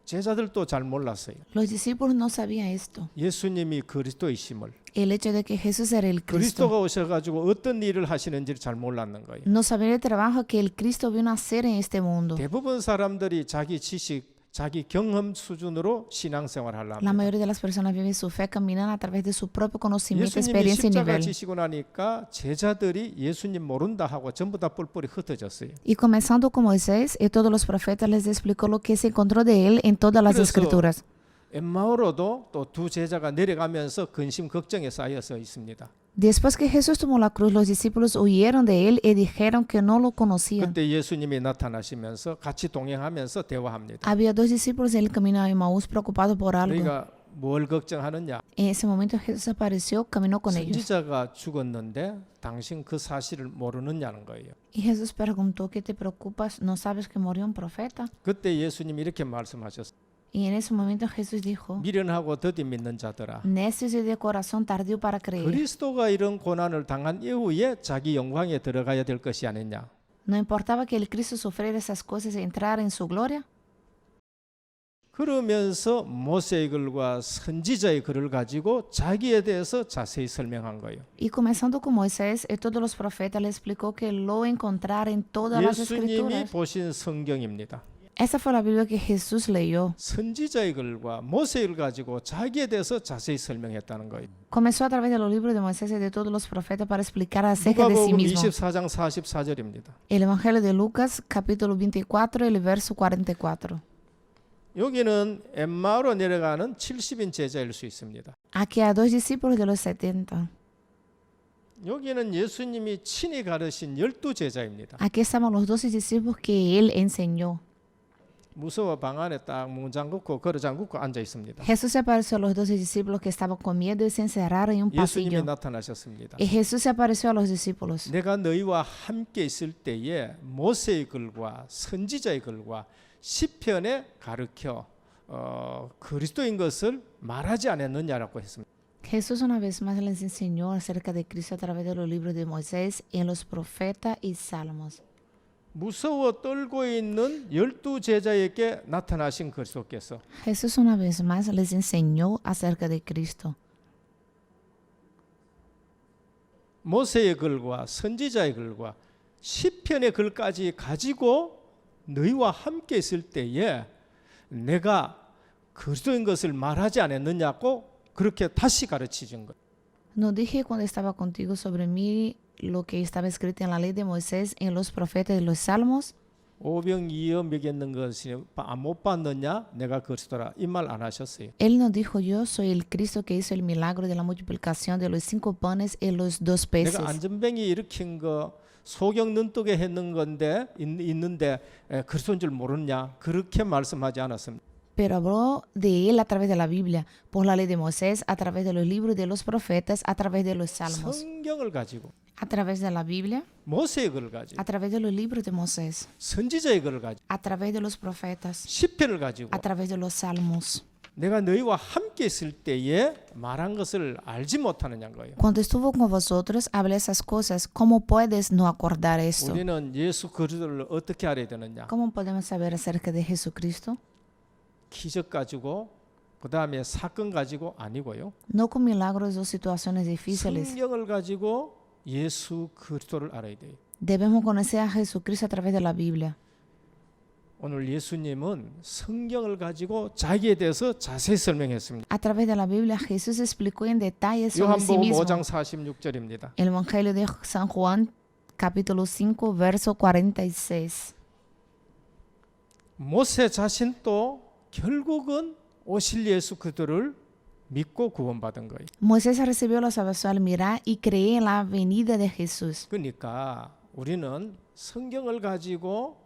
제자들도 잘 몰랐어요. Los discípulos no sabían esto. 예수님이 그리스도이심을. El hecho de que Jesús era el Cristo. 그리스도가 오셔가지고 어떤 일을 하시는지를 잘 몰랐는 거예요. No sabían el trabajo que el Cristo vino a hacer en este mundo. 대부분 사람들이 자기 지식, 자기 경험 수준으로 신앙생활 하려 La 합니다. mayoría de las personas viven su fe caminando a través de su propio conocimiento, 예수님이 experiencia y 십자가 nivel. 지시고 나니까 제자들이 예수님 모른다 하고 전부 다 뿔뿔이 흩어졌어요. Y comenzando con Moisés y todos los profetas les explicó lo que se encontró de él en todas las 그래서 escrituras. 엠마오로도 또 두 제자가 내려가면서 근심 걱정에 쌓여서 있습니다. Después que Jesús tomó la cruz, los discípulos huyeron de él y dijeron que no lo conocían. 그때 예수님이 나타나시면서 같이 동행하면서 대화합니다. Había dos discípulos en el camino a Emaús preocupados por algo. 우리가 뭘 걱정하느냐? En ese momento Jesús apareció, caminó con ellos. 선지자가 죽었는데 당신 그 사실을 모르느냐는 거예요. Y Jesús preguntó, ¿qué te preocupas? ¿No sabes que murió un profeta? 그때 예수님이 이렇게 말씀하셨어요. Y en ese momento Jesús dijo, 미련하고 더디 믿는 자들아, necios y de corazón tardío para creer. 그리스도가 이런 고난을 당한 이후에 자기 영광에 들어가야 될 것이 아니냐? ¿No importaba que el Cristo sufriera esas cosas y entrara en su gloria? 그러면서 모세의 글과 선지자의 글을 가지고 자기에 대해서 자세히 설명한 거예요. Y comenzando con Moisés y todos los profetas, le explicó que lo encontrara en todas las 예수님이 escrituras. 보신 성경입니다. Esa fue la Biblia que Jesús leyó. 선지자의 글과 모세의 글 가지고 자기에 대해서 자세히 설명했다는 거예요. Comenzó a través de los libros de Moisés y de todos los profetas para explicar acerca de sí 누가복음 mismo. 24장 44절입니다. El Evangelio de Lucas, capítulo 24, el verso 44. 여기는 엠마오로 내려가는 70인 제자일 수 있습니다. Aquí hay dos discípulos de los 70. 여기는 예수님이 친히 가르신 12제자입니다. Aquí estaban los 12 discípulos que él enseñó. 무서워 방 안에 딱 문 잠그고 걸어 잠그고 앉아 있습니다. Jesús se apareció a los 12 discípulos que estaban con miedo y se encerraron en un 예수님이 pasillo. 나타나셨습니다. Y Jesús se apareció a los discípulos. 내가 너희와 함께 있을 때에 모세의 글과 선지자의 글과 시편에 가르쳐 그리스도인 것을 말하지 않았느냐라고 했습니다. Jesús una vez más les enseñó acerca de Cristo a través de los libros de Moisés, en los profetas y salmos. 무서워 떨고 있는 12제자에게 나타나신 그리스도께서 Jesús una vez más les enseñó acerca de Cristo. 모세의 글과 선지자의 글과 시편의 글까지 가지고 너희와 함께 있을 때에 내가 그리스도인 것을 말하지 않았느냐고 그렇게 다시 가르치신 것. No dije cuando estaba contigo sobre mí lo que estaba escrito en la ley de Moisés, en los profetas y los salmos. 오병이어 먹였는 것이 못 봤느냐? 내가 그리스도라 이 말 안 하셨어요. Él no dijo yo soy el Cristo que hizo el milagro de la multiplicación de los 5 panes y los 2 peces. 내가 안전뱅이 일으킨 거 소경 눈뜨게 했는 건데 있는데 그리스도인 줄 모르냐? 그렇게 말씀하지 않았습니다. Pero habló de él a través de la Biblia, por la ley de Moisés, a través de los libros de los profetas, a través de los salmos. 성경을 가지고 A través de la Biblia, 모세의 글을 가지고 a través de los libros de Moisés, 선지자의 글을 가지고 a través de los profetas, 시편을 가지고 a través de los salmos. 내가 너희와 함께 있을 때에 말한 것을 알지 못하느냐는 거예요. Cuando estuvo con vosotros, hablé esas cosas. ¿Cómo puedes no acordar esto? 우리는 예수 그리스도를 어떻게 알아야 되느냐? ¿Cómo podemos saber acerca de Jesucristo? 기적 가지고 그 다음에 사건 가지고 아니고요. No con milagros o situaciones difíciles. 성경을 가지고 예수 그리스도를 알아야 돼요. Debemos conocer a Jesucristo a través de la Biblia. 오늘 예수님은 성경을 가지고 자기에 대해서 자세히 설명했습니다. A través de la Biblia, Jesús explicó en detalle sobre sí 요한복음 mismo. 5장 46절입니다. El Evangelio de San Juan, capítulo 5, verso 46. 모세 자신도 결국은 오실 예수 그리스도를 믿고 구원받은 거예요. Moisés recibió la salvación al mirar y creer en la venida de Jesús. 그러니까 우리는 성경을 가지고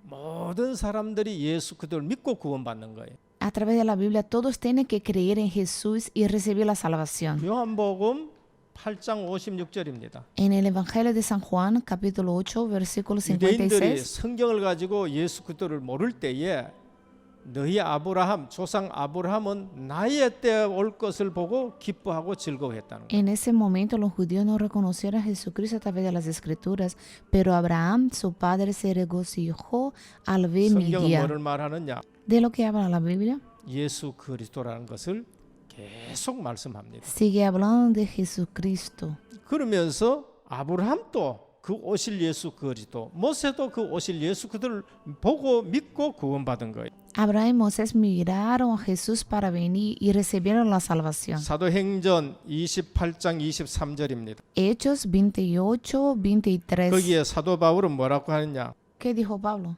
모든 사람들이 예수 그리스도를 믿고 구원받는 거예요. A través de la Biblia, todos tienen que creer en Jesús y recibir la salvación. 요한복음 8장 56절입니다. En el Evangelio de San Juan, capítulo 8, versículo 유대인들이 56, 성경을 가지고 예수 그리스도를 모를 때에 너희 아브라함 조상 아브라함은 나의 때 올 것을 보고 기뻐하고 즐거워했다는 거예요. en ese momento los judíos no reconocieron a Jesucristo a través de las Escrituras, pero Abraham, su padre, se regocijó al ver mi 성경은 día. 뭐를 말하느냐? De lo que habla la Biblia, 예수 그리스도라는 것을 계속 말씀합니다. sigue hablando de Jesucristo. 그러면서 아브라함도 그 오실 예수 그리스도, 모세도 그 오실 예수 그리스도를 보고 믿고 구원받은 거예요. Abraham y Moisés miraron a Jesús para venir y recibieron la salvación. 사도행전 28장 23절입니다. Hechos 28, 23. 거기에 사도 바울은 뭐라고 하느냐? ¿Qué dijo Pablo?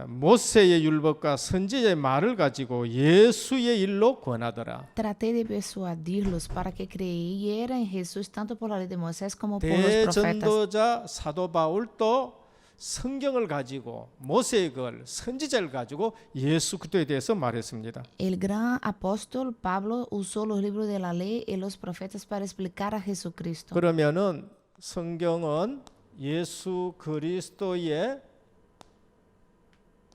모세의 율법과 선지자의 말을 가지고 예수의 일로 권하더라. Traté de persuadirlos para que creyeran en Jesús tanto por la ley de Moisés como por los profetas. 대전도자 사도 바울도 성경을 가지고 모세의 글, 선지자를 가지고 예수 그리스도에 대해서 말했습니다. El gran apóstol Pablo usó los libros de la ley y los profetas para explicar a Jesucristo. 그러면은 성경은 예수 그리스도의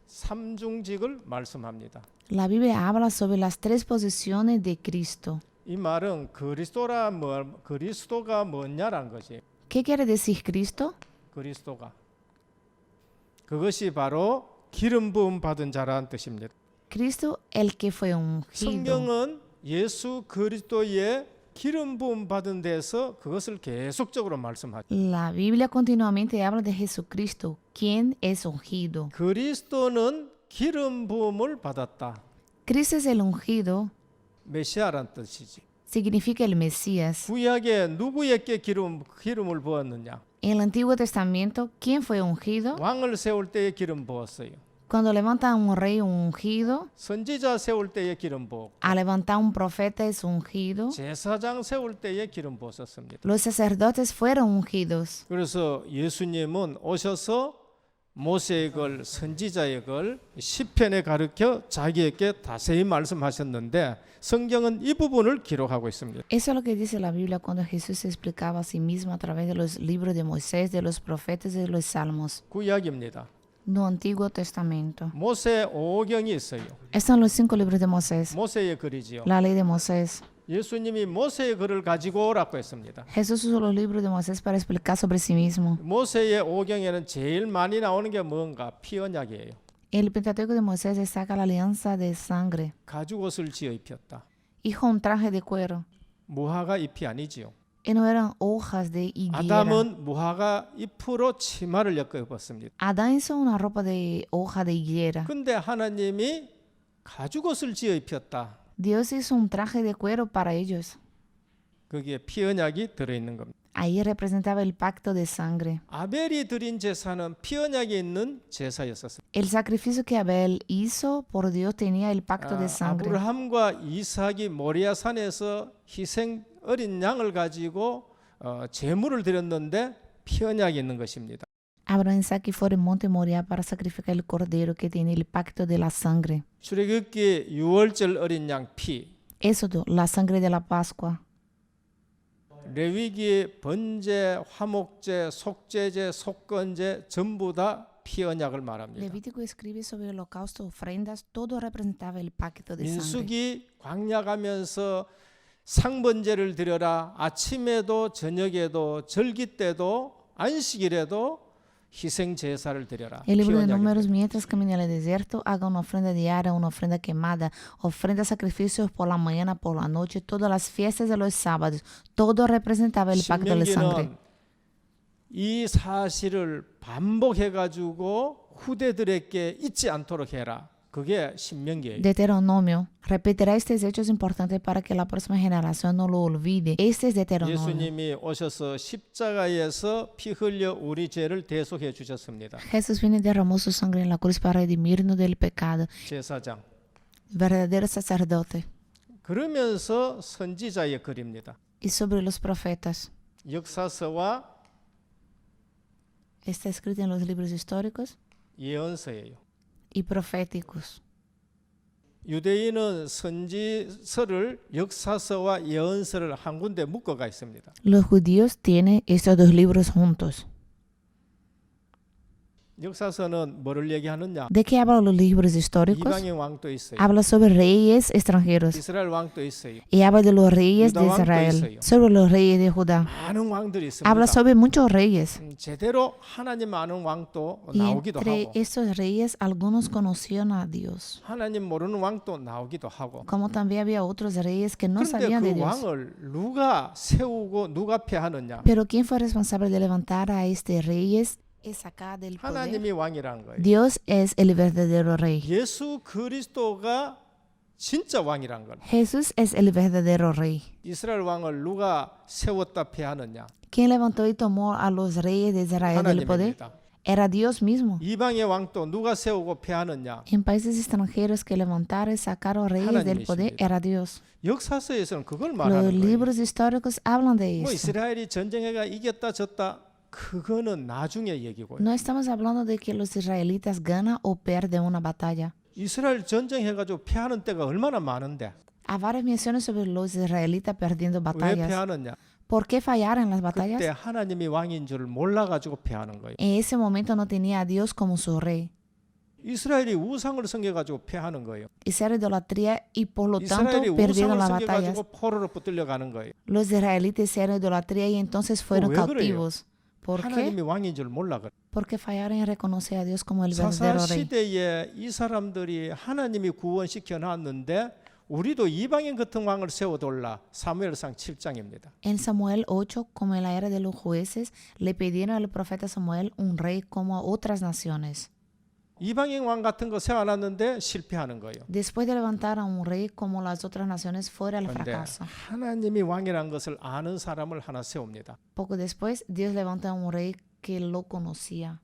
삼중직을 말씀합니다. La Biblia habla sobre las 3 posiciones de Cristo. 이 말은 그리스도가 뭐냐라는 것이 ¿Qué quiere decir Cristo? 그리스도가 그것이 바로 기름 부음 받은 자라는 뜻입니다. Cristo el que fue ungido. 성경은 예수 그리스도의 기름 부음 받은 데서 그것을 계속적으로 말씀하죠. La Biblia continuamente habla de Jesucristo, quien es ungido. 그리스도는 기름 부음을 받았다. Cristo es el ungido, 메시아란 뜻이지. significa el Mesías. 구약에 누구에게 기름을 부었느냐? En el Antiguo Testamento, ¿quién fue ungido? 왕을 세울 때에 기름 부었어요. Cuando levanta un rey ungido, 선지자 세울 때에 기름 부었고 a levantar un profeta es ungido. 제사장 세울 때에 기름 부었습니다. Los sacerdotes fueron ungidos. 그래서 예수님은 오셔서 모세의 글, 선지자의 글, 시편에 가르쳐 자기에게 자세히 말씀하셨는데 성경은 이 부분을 기록하고 있습니다. Eso es lo que dice la Biblia cuando Jesús se explicaba a sí mismo a través de los libros de Moisés, de los profetas y de los salmos. 구약입니다. No Antiguo Testamento. 모세 오경이 있어요. Están los 5 libros de Moisés, 모세의 글이지요. la ley de Moisés. 예수님이 모세의 글을 가지고 오라고 했습니다. Jesús usó los libros de Moisés para explicar sobre sí mismo. 모세의 오경에는 제일 많이 나오는 게 뭔가? 피 언약이에요. El Pentateuco de Moisés destaca la alianza de sangre. 가죽옷을 지어 입혔다. Hijo un traje de cuero. 무화과 잎이 아니지요. Y no eran hojas de higuera. 아담은 무화과 잎으로 치마를 엮어 입었습니다. Adán hizo una ropa de hoja de higuera. 근데 하나님이 가죽옷을 지어 입혔다. Dios hizo un traje de cuero para ellos. 거기에 피 언약이 들어있는 겁니다. Ahí representaba el pacto de sangre. 아벨이 드린 제사는 피 언약이 있는 제사였었습니다. El sacrificio que Abel hizo por Dios tenía el pacto de sangre. 아브라함과 이삭이 모리아산에서 희생 어린 양을 가지고 제물을 드렸는데 피 언약이 있는 것입니다. Abraham y Isaac fueron al monte Moriah para sacrificar el cordero que tiene el pacto de la sangre. 출애굽기 6월절 어린 양 피, Éxodo, la sangre de la Pascua. 레위기 번제, 화목제, 속죄제, 속건제 전부 다 피 언약을 말합니다. Levítico escribe sobre el holocausto, ofrendas, todo representaba el pacto de sangre. 민수기 광야 가면서 상번제를 드려라. 아침에도 저녁에도 절기 때도 안식일에도 희생 제사를 드려라. El libro de 피 언약입니다. Números, mientras camina en el desierto, haga una ofrenda diaria, una ofrenda quemada, ofrenda sacrificios por la mañana, por la noche, todas las fiestas de los sábados. Todo representaba el pacto de sangre. 신명기는 이 사실을 반복해 가지고 후대들에게 잊지 않도록 해라. 그게 신명기예요. Deuteronomio repetirá estos hechos importantes para que la próxima generación no lo olvide. Este es Deuteronomio. 예수님이 오셔서 십자가에서 피 흘려 우리 죄를 대속해 주셨습니다. Jesús vino y derramó su sangre en la cruz para redimirnos del pecado. 제사장. Verdadero sacerdote. 그러면서 선지자의 글입니다. Y sobre los profetas. 역사서와 Está escrito en los libros históricos 예언서예요. y proféticos. 유대인은 선지서를 역사서와 예언서를 한 군데 묶어가 있습니다. Los judíos tienen estos dos libros juntos. 역사서는 뭐를 얘기하느냐? ¿De qué hablan los libros históricos? 이방의 왕도 있어요. Habla sobre reyes extranjeros 이스라엘 왕도 있어요. y habla de los reyes de Judá 왕도 Israel, 있어요. sobre los reyes de Judá. 많은 왕들이 있습니다. Habla sobre muchos reyes. 제대로 하나님 아는 왕도 Y 나오기도 entre 하고 estos reyes algunos conocían a Dios, 하나님 모르는 왕도 나오기도 하고 como también había otros reyes que no 그런데 sabían de 그 Dios. 왕을 누가 세우고 누가 폐하느냐? Pero ¿quién fue responsable de levantar a este reyes y sacar del poder? 하나님이 왕이라는 거예요. Dios es el verdadero rey. 예수 그리스도가 진짜 왕이란 걸. Jesús es el verdadero rey. 이스라엘 왕을 누가 세웠다 폐하느냐? ¿Quién levantó y tomó a los reyes de Israel del poder? 하나님입니다. Era Dios mismo. 이방의 왕도 누가 세우고 폐하느냐? En países extranjeros que levantaron y sacaron reyes del poder 하나님이십니다. era Dios. 역사서에서는 그걸 Los 말하는 거예요. libros históricos hablan de 뭐 eso. 이스라엘이 전쟁해가 이겼다 졌다 그거는 나중에 얘기고요. No estamos hablando de que los israelitas ganan o pierden una batalla. 이스라엘 전쟁해가지고 패하는 때가 얼마나 많은데 Hay varias menciones sobre los israelitas perdiendo 왜 batallas. 패하느냐? ¿Por qué fallaron en las 그때 batallas? 하나님이 왕인 줄 몰라가지고 패하는 거예요. En ese momento no tenía a Dios como su rey. 이스라엘이 우상을 섬겨가지고 패하는 거예요. Hicieron idolatría y por lo tanto 이스라엘이 perdieron 우상을 las batallas. 섬겨가지고 포로로 붙들려 가는 거예요. Los israelitas hicieron idolatría y entonces fueron 왜 그래요? cautivos. ¿Por qué? 하나님이 왕인 줄 몰라 그래. Porque fallaron en reconocer a Dios como el 사사 verdadero rey. 시대에 이 사람들이 하나님이 구원시켜 놨는데 우리도 이방인 같은 왕을 세워둘라. 사무엘상 7장입니다. En Samuel 8, como en la era de los jueces, le pidieron al profeta Samuel un rey como a otras naciones. 이방인 왕 같은 거 세워놨는데 실패하는 거예요. Después de levantar a un rey como las otras naciones, fuera el 그런데 fracaso. 하나님이 왕이라는 것을 아는 사람을 하나 세웁니다. Poco después, Dios levanta a un rey que lo conocía.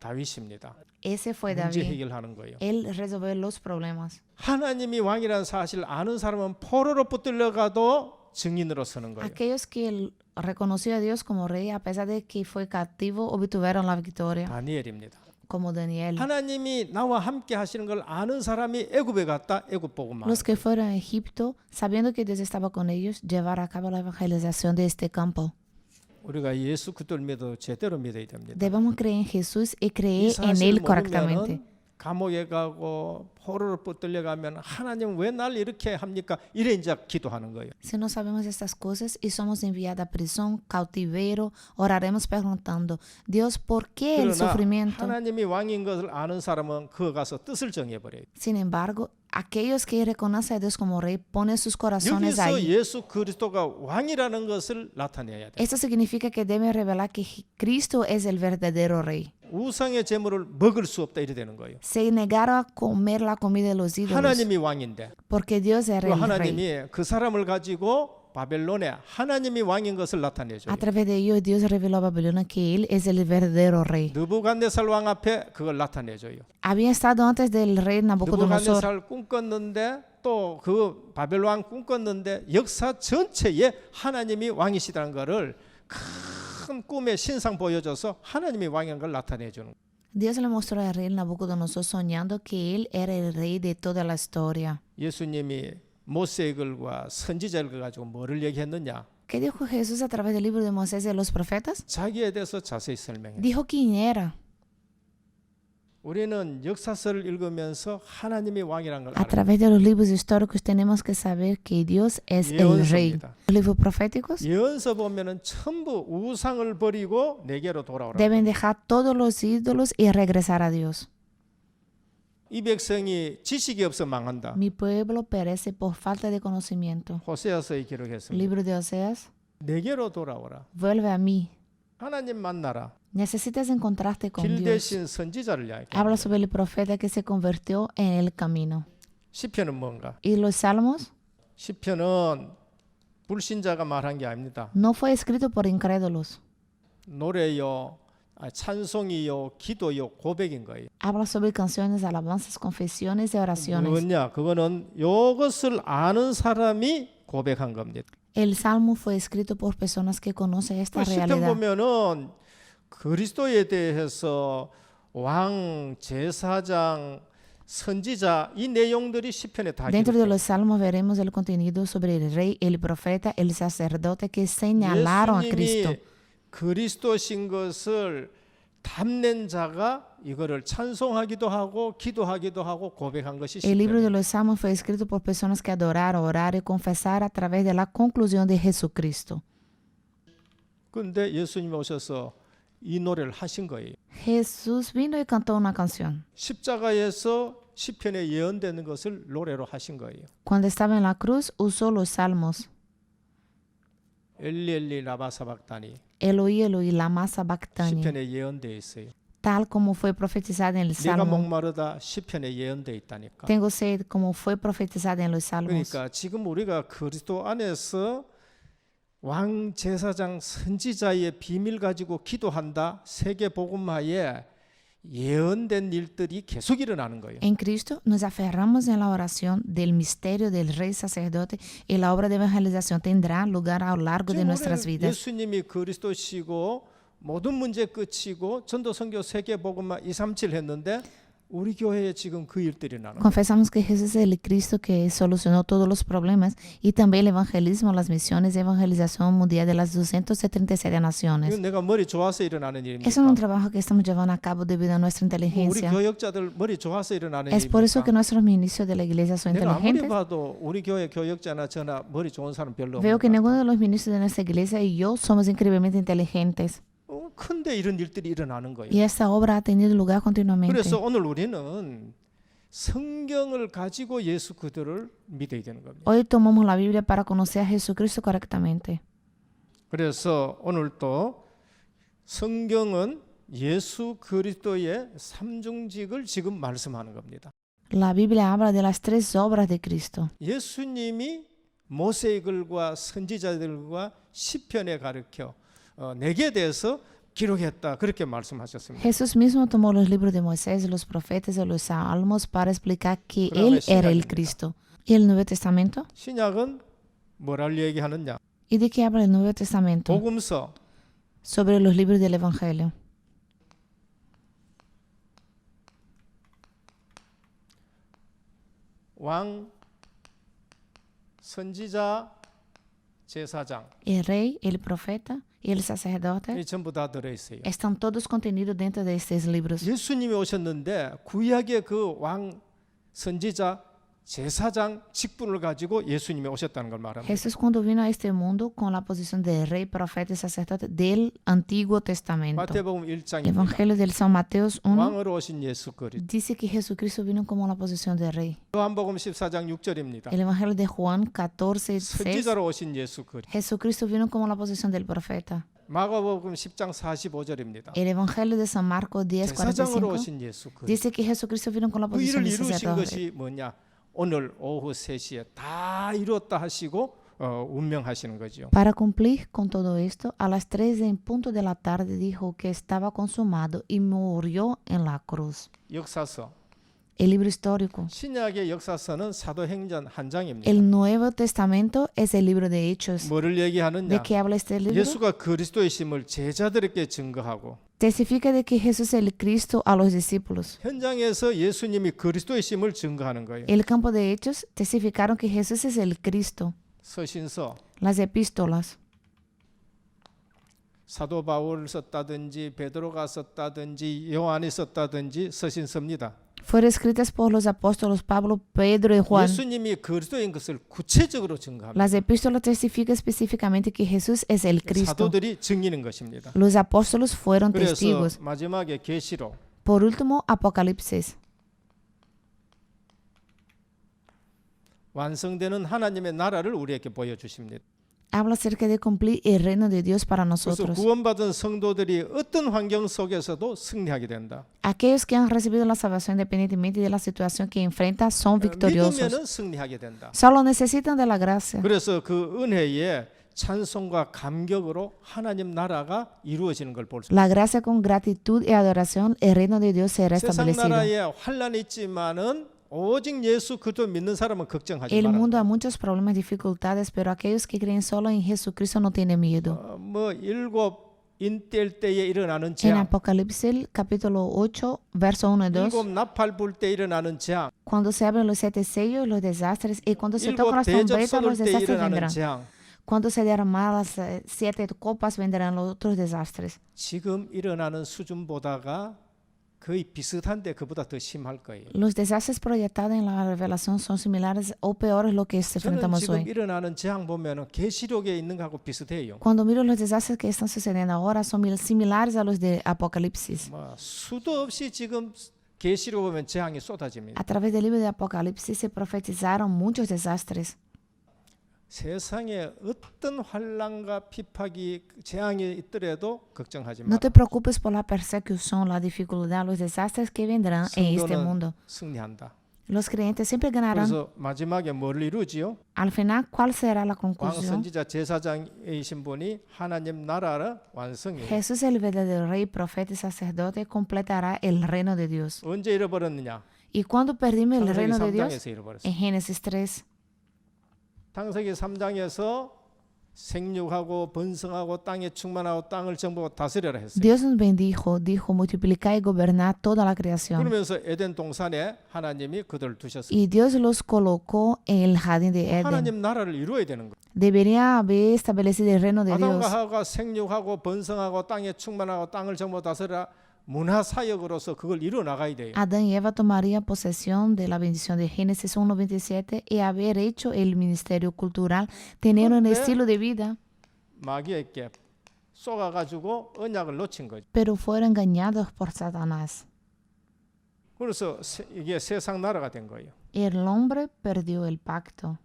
다윗입니다. Ese fue 문제 David. 해결하는 거예요. Él resolvió los problemas. 하나님이 왕이라는 사실 아는 사람은 포로로 붙들려가도 증인으로 서는 거예요. Aquellos que reconoció a Dios como rey, a pesar de que fue cautivo, obtuvieron la victoria, 다니엘입니다. como Daniel. 하나님이 나와 함께 하시는 걸 아는 사람이 애굽에 갔다 애굽 복음만. Los que fueron a Egipto, sabiendo que Dios estaba con ellos, llevaron a cabo la evangelización de este campo. 우리가 예수 그리스도를 믿어 제대로 믿어야 됩니다. Debemos creer en Jesús y 이 creer en 사실을 Él correctamente. 모르면 감옥에 가고 포로로 붙들려 가면 하나님 왜 날 이렇게 합니까? 이래 이제 기도하는 거예요. Si no sabemos estas cosas y somos enviados a prisión, cautiverio, oraremos preguntando, Dios, ¿por qué el 그러나 sufrimiento? 하나님이 왕인 것을 아는 사람은 그거 가서 뜻을 정해버려요. Sin embargo, aquellos que reconocen a Dios como rey ponen sus corazones 여기서 ahí. 예수 그리스도가 왕이라는 것을 나타내야 돼. Esto significa que deben revelar que Cristo es el verdadero rey. 우상의 제물을 먹을 수 없다 이래 되는 거예요. Se negaron a comer la comida de los ídolos 하나님이 왕인데 porque Dios era 그 el rey. 하나님이 그 사람을 가지고 바벨론에 하나님이 왕인 것을 나타내줘요. A través de ellos, Dios reveló a Babilonia que Él es el verdadero rey. 느부갓네살 왕 앞에 그걸 나타내줘요. Había estado antes del rey Nabucodonosor. 느부갓네살 꿈꿨는데 또 그 바벨론 왕 꿈꿨는데 역사 전체에 하나님이 왕이시다는 것을 큰 꿈의 신상 보여줘서 하나님이 왕인 걸 나타내주는 거예요. Dios le mostró al rey Nabucodonosor soñando que Él era el rey de toda la historia. 예수님이 모세의 글과 선지자의 글 가지고 뭐를 얘기했느냐? ¿Qué dijo Jesús a través del libro de Moisés y de los profetas? 자기에 대해서 자세히 설명해요. Dijo quién era. 우리는 역사서를 읽으면서 하나님이 왕이라는 걸 A 알아요. través de los libros históricos tenemos que saber que Dios es el rey. 예언서입니다. Los libros proféticos 예언서 보면은 전부 우상을 버리고 내게로 돌아오라. deben dejar todos los ídolos y regresar a Dios. 이 백성이 지식이 없어 망한다. Mi pueblo perece por falta de conocimiento. 호세아서에 기록했습니다. Libro de Oseas, 내게로 돌아오라. vuelve a mí. 하나님 만나라. Necesitas encontrarte con 길 Dios. 대신 선지자를 Habla 이야기합니다. sobre el profeta que se convirtió en el camino. 시편은 뭔가? Y los salmos 시편은 불신자가 말한 게 아닙니다. no fue escrito por incrédulos. 노래요, 찬송이요, 기도요, 고백인 거예요. Habla sobre canciones, alabanzas, confesiones y oraciones. 뭐냐? 그거는 이것을 아는 사람이 고백한 겁니다. El salmo fue escrito por personas que conocen esta 시편 realidad. 보면은 그리스도에 대해서 왕, 제사장, 선지자 이 내용들이 시편에 다 Dentro de 기록돼요. los salmos veremos el contenido sobre el rey, el profeta, el sacerdote que señalaron a Cristo. 예수님이 그리스도신 것을 담낸 자가 이거를 찬송하기도 하고 기도하기도 하고 고백한 것이 El libro de 시편이에요. los salmos fue escrito por personas que adoraron, oraron y confesaron a través de la conclusión de Jesucristo. 근데 예수님이 오셔서 이 노래를 하신 거예요. Jesús vino y cantó una canción. 십자가에서 시편에 예언되는 것을 노래로 하신 거예요. Cuando estaba en la cruz, usó los salmos. 엘리 엘리 라바 사박다니 Eloí, Eloí, lama sabactani. 시편에 예언되어 있어요. Tal como fue profetizado en el 내가 salmo. 목마르다 시편에 예언되어 있다니까. Tengo sed como fue profetizado en los salmos. 그러니까 지금 우리가 그리스도 안에서 왕 제사장 선지자의 비밀 가지고 기도한다. 세계 복음화에 예언된 일들이 계속 일어나는 거예요. En Cristo nos aferramos en la oración del misterio del rey sacerdote y la obra de evangelización tendrá lugar a lo largo de 지금 nuestras 우리는 vidas. 예수님이 그리스도시고 모든 문제 끝이고 전도 선교 세계 복음화 237 했는데 우리 교회에 지금 그 일들이 나는 거예요. Confesamos que Jesús es el Cristo que solucionó todos los problemas y también el evangelismo, las misiones de evangelización mundial de las 237 naciones. 이건 내가 머리 좋아서 일어나는 Eso es un 일입니까? trabajo que estamos llevando a cabo debido a nuestra 우리 inteligencia. 교역자들 머리 좋아서 일어나는 Es por eso que 일입니까? nuestros ministros de la iglesia son 내가 아무리 inteligentes. 봐도 우리 교회 교역자나 저나 머리 좋은 사람 별로 Veo que 없는 것 ninguno 같아요. de los ministros de nuestra iglesia y yo somos increíblemente inteligentes. 근데 이런 일들이 일어나는 거예요. Y esta obra ha tenido lugar continuamente. 그래서 오늘 우리는 성경을 가지고 예수 그들을 믿어야 되는 겁니다. Hoy tomamos la Biblia para conocer a Jesucristo correctamente. 그래서 오늘 또 성경은 예수 그리스도의 삼중직을 지금 말씀하는 겁니다. La Biblia habla de las tres obras de Cristo. 예수님이 모세의 글과 선지자들과 시편에 가르쳐 내게 대해서 기록했다 그렇게 말씀하셨습니다. Jesús mismo tomó los libros de Moisés, los profetas y los salmos para explicar que 그다음에 Él era el 신약입니다. Cristo. ¿Y el Nuevo Testamento? 신약은 뭐를 얘기하느냐? ¿Y de qué habla el Nuevo Testamento? 복음서 Sobre los libros del Evangelio. 왕, 선지자, 제사장 El rey, el profeta y el sacerdote 이 전부 다 들어있어요. están todos contenidos dentro de estos libros. 예수님이 오셨는데 구약의 그 왕, 선지자, 제사장 직분을 가지고 예수님이 오셨다는 걸 말합니다. Jesús cuando vino a este mundo con la posición de rey, profeta y sacerdote del Antiguo Testamento. 마태복음 1장입니다. Evangelio del San Mateo 1 왕으로 오신 예수 그리스도. dice que Jesucristo vino como la posición de rey. 요한복음 14장 6절입니다. El Evangelio de Juan 14, 6, 선지자로 오신 예수 그리스도. Jesucristo vino como la posición del profeta. 마가복음 10장 45절입니다. El Evangelio de San Marcos 10, 제사장으로 45 오신 예수 그리스도. dice que Jesucristo vino con la 그 posición 일을 de 이루신 sacerdote. 것이 뭐냐? 오늘 오후 3시에 다 이루었다 하시고 운명하시는 거죠. Para cumplir con todo esto, a las 3 en punto de la tarde dijo que estaba consumado y murió en la cruz. 역사서 El libro histórico. 신약의 역사서는 사도행전 한 장입니다. El Nuevo Testamento es el libro de Hechos. 뭐를 ¿De 얘기하느냐? qué habla este libro? 예수가 그리스도이심을 제자들에게 증거하고 Testifica de que Jesús es el Cristo a los discípulos. 현장에서 예수님이 그리스도이심을 증거하는 거예요. El campo de Hechos testificaron que Jesús es el Cristo. 서신서 Las epístolas. 사도 바울 썼다든지 베드로가 썼다든지 요한이 썼다든지 서신서입니다. Fueron escritas por los apóstolos Pablo, Pedro y Juan. 예수님이 그리스도인 것을 구체적으로 증거합니다. Las epístolas testifican específicamente que Jesús es el Cristo. 사도들이 증인인 것입니다. Los apóstolos fueron 그래서 testigos. 마지막에 계시록 Por último, Apocalipsis. 완성되는 하나님의 나라를 우리에게 보여주십니다. Habla acerca de cumplir el reino de Dios para 그래서 nosotros. 구원받은 성도들이 어떤 환경 속에서도 승리하게 된다. Aquellos que han recibido la salvación independientemente de la situación que enfrentan son victoriosos. 믿으면은 승리하게 된다. Solo necesitan de la gracia. 그래서 그 은혜에 찬송과 감격으로 하나님 나라가 이루어지는 걸 볼 수 있습니다. La gracia con gratitud y adoración, el reino de Dios será 세상 establecido. 나라에 환란이 있지만은 오직 예수 그리스도 믿는 사람은 걱정하지 El 말아라. mundo ha muchos problemas, dificultades, pero aquellos que creen solo en Jesucristo no tienen miedo. 뭐 일곱 인뗄 때에 일어나는 En 재앙, Apocalipsis capítulo 8, verso 1 y 2, 일곱 나팔 불 때 일어나는 재앙, cuando se abren los 7 sellos, los desastres, y cuando se 일곱 tocan las 대접 trompetas, 쏟을 los 때 desastres 일어나는 vendrán. 재앙. Cuando se derraman las 7 copas, vendrán los otros desastres. 지금 일어나는 수준보다가 거의 비슷한데 그보다 더 심할 거예요. Los desastres proyectados en la revelación son similares o peores lo que 저는 enfrentamos 지금 hoy. 일어나는 재앙 보면은 계시록에 있는 거하고 비슷해요. Cuando miro los desastres que están sucediendo ahora, son similares a los de Apocalipsis. 뭐 수도 없이 지금 계시록 보면 재앙이 쏟아집니다. A través del libro de Apocalipsis se profetizaron muchos desastres. 세상에 어떤 환난과 핍박이 재앙이 있더라도 걱정하지 No 마라. te preocupes por la persecución, la dificultad, los desastres que vendrán en este 성도는 mundo. 승리한다. Los creyentes siempre ganarán. 그래서 마지막에 뭘 이루지요? Al final, ¿cuál será la 왕 conclusión? 선지자 제사장이신 분이 하나님 나라를 완성해요. Jesús, el verdadero rey, profeta y sacerdote, completará el reino de Dios. 언제 잃어버렸느냐? ¿Y cuando perdimos el 창세기 reino de Dios? 3장에서 잃어버렸어요. En Génesis 3. 창세기 3장에서 생육하고 번성하고 땅에 충만하고 땅을 정복하고 다스려라 했어요. Dios nos bendijo, dijo, multiplicar y gobernar toda la creación. 그러면서 에덴 동산에 하나님이 그들을 두셨어요. Y Dios los colocó en el jardín de Edén. 하나님 나라를 이루어야 되는 거예요. Debería haber establecido el reino de Dios. 아담과 하와가 생육하고 번성하고 땅에 충만하고 땅을 정복하고 다스려라 문화 사역으로서 그걸 이루어 나가야 돼요. Adán y Eva tomarían posesión de la bendición de Génesis 1:27 y haber hecho el ministerio cultural, tener un 근데 estilo de vida, 마귀에게 쏘가가지고 언약을 놓친 거죠. pero fueron engañados por Satanás. 그래서 이게 세상 나라가 된 거예요. El hombre perdió el pacto.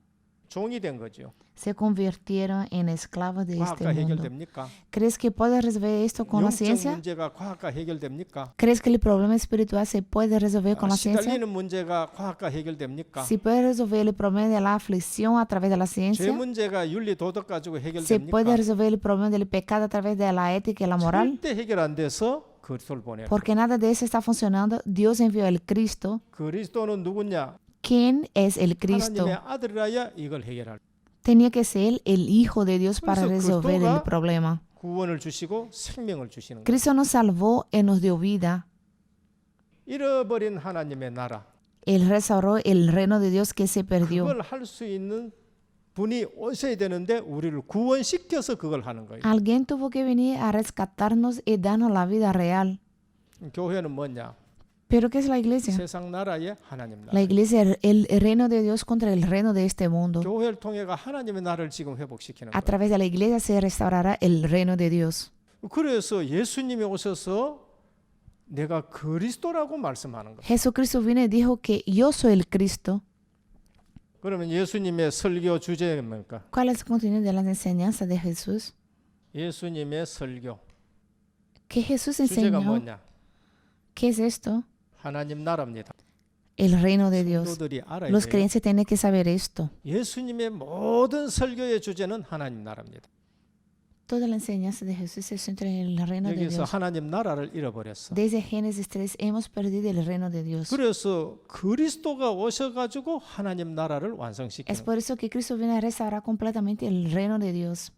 종이 된 거죠. Se convirtieron en esclavos de este 과학과 mundo. 해결됩니까? ¿Crees que puedes resolver esto con la 영적 ciencia? 문제가 과학과 해결됩니까? ¿Crees que el problema espiritual se puede resolver con la ciencia? 시달리는 문제가 과학과 해결됩니까? Si puedes resolver el problema de la aflicción a través de la 죄 ciencia, 문제가 윤리 도덕 가지고 se 해결됩니까? puede resolver el problema del pecado a través de la ética y la moral. 절대 해결 안 돼서 그리스도를 보내요. Porque nada de eso está funcionando, Dios envió el Cristo. 그리스도는 누구냐? ¿Quién es el Cristo? 하나님의 아들이라야 이걸 해결할. Tenía que ser el Hijo de Dios para 그래서 resolver el 그리스도가 problema. 구원을 주시고 생명을 주시는 거예요. Cristo nos salvó y nos dio vida. 잃어버린 하나님의 나라. Él restauró el reino de Dios que se perdió. 그걸 할 수 있는 분이 오셔야 되는데 우리를 구원시켜서 그걸 하는 거예요. Alguien tuvo que venir a rescatarnos y darnos la vida real. 교회는 뭐냐? ¿Pero qué es la iglesia? 세상 나라의 하나님 La 나라. iglesia es el reino de Dios contra el reino de este mundo. 교회를 통해가 하나님의 나라를 지금 회복시키는 A 거예요. través de la iglesia se restaurará el reino de Dios. 그래서 예수님이 오셔서 내가 그리스도라고 말씀하는 거예요. Jesucristo vino y dijo que yo soy el Cristo. 그러면 예수님의 설교 주제가 뭡니까? ¿Cuál es el contenido de las enseñanzas de Jesús? 예수님의 설교 ¿Qué Jesús 주제가 enseñó? 뭐냐? ¿Qué es esto? 하나님 나라입니다. El reino de Dios. 성도들이 알아야 Los 돼요. creyentes tienen que saber esto. 예수님의 모든 설교의 주제는 하나님 나라입니다. Toda la enseñanza de Jesús se centra en el reino de 여기서 Dios. 하나님 나라를 잃어버렸어. Desde Génesis 3 hemos perdido el reino de Dios. 그래서 그리스도가 오셔가지고 하나님 나라를 Es 완성시키는 거예요. por eso que Cristo viene a restaurar completamente el reino de Dios.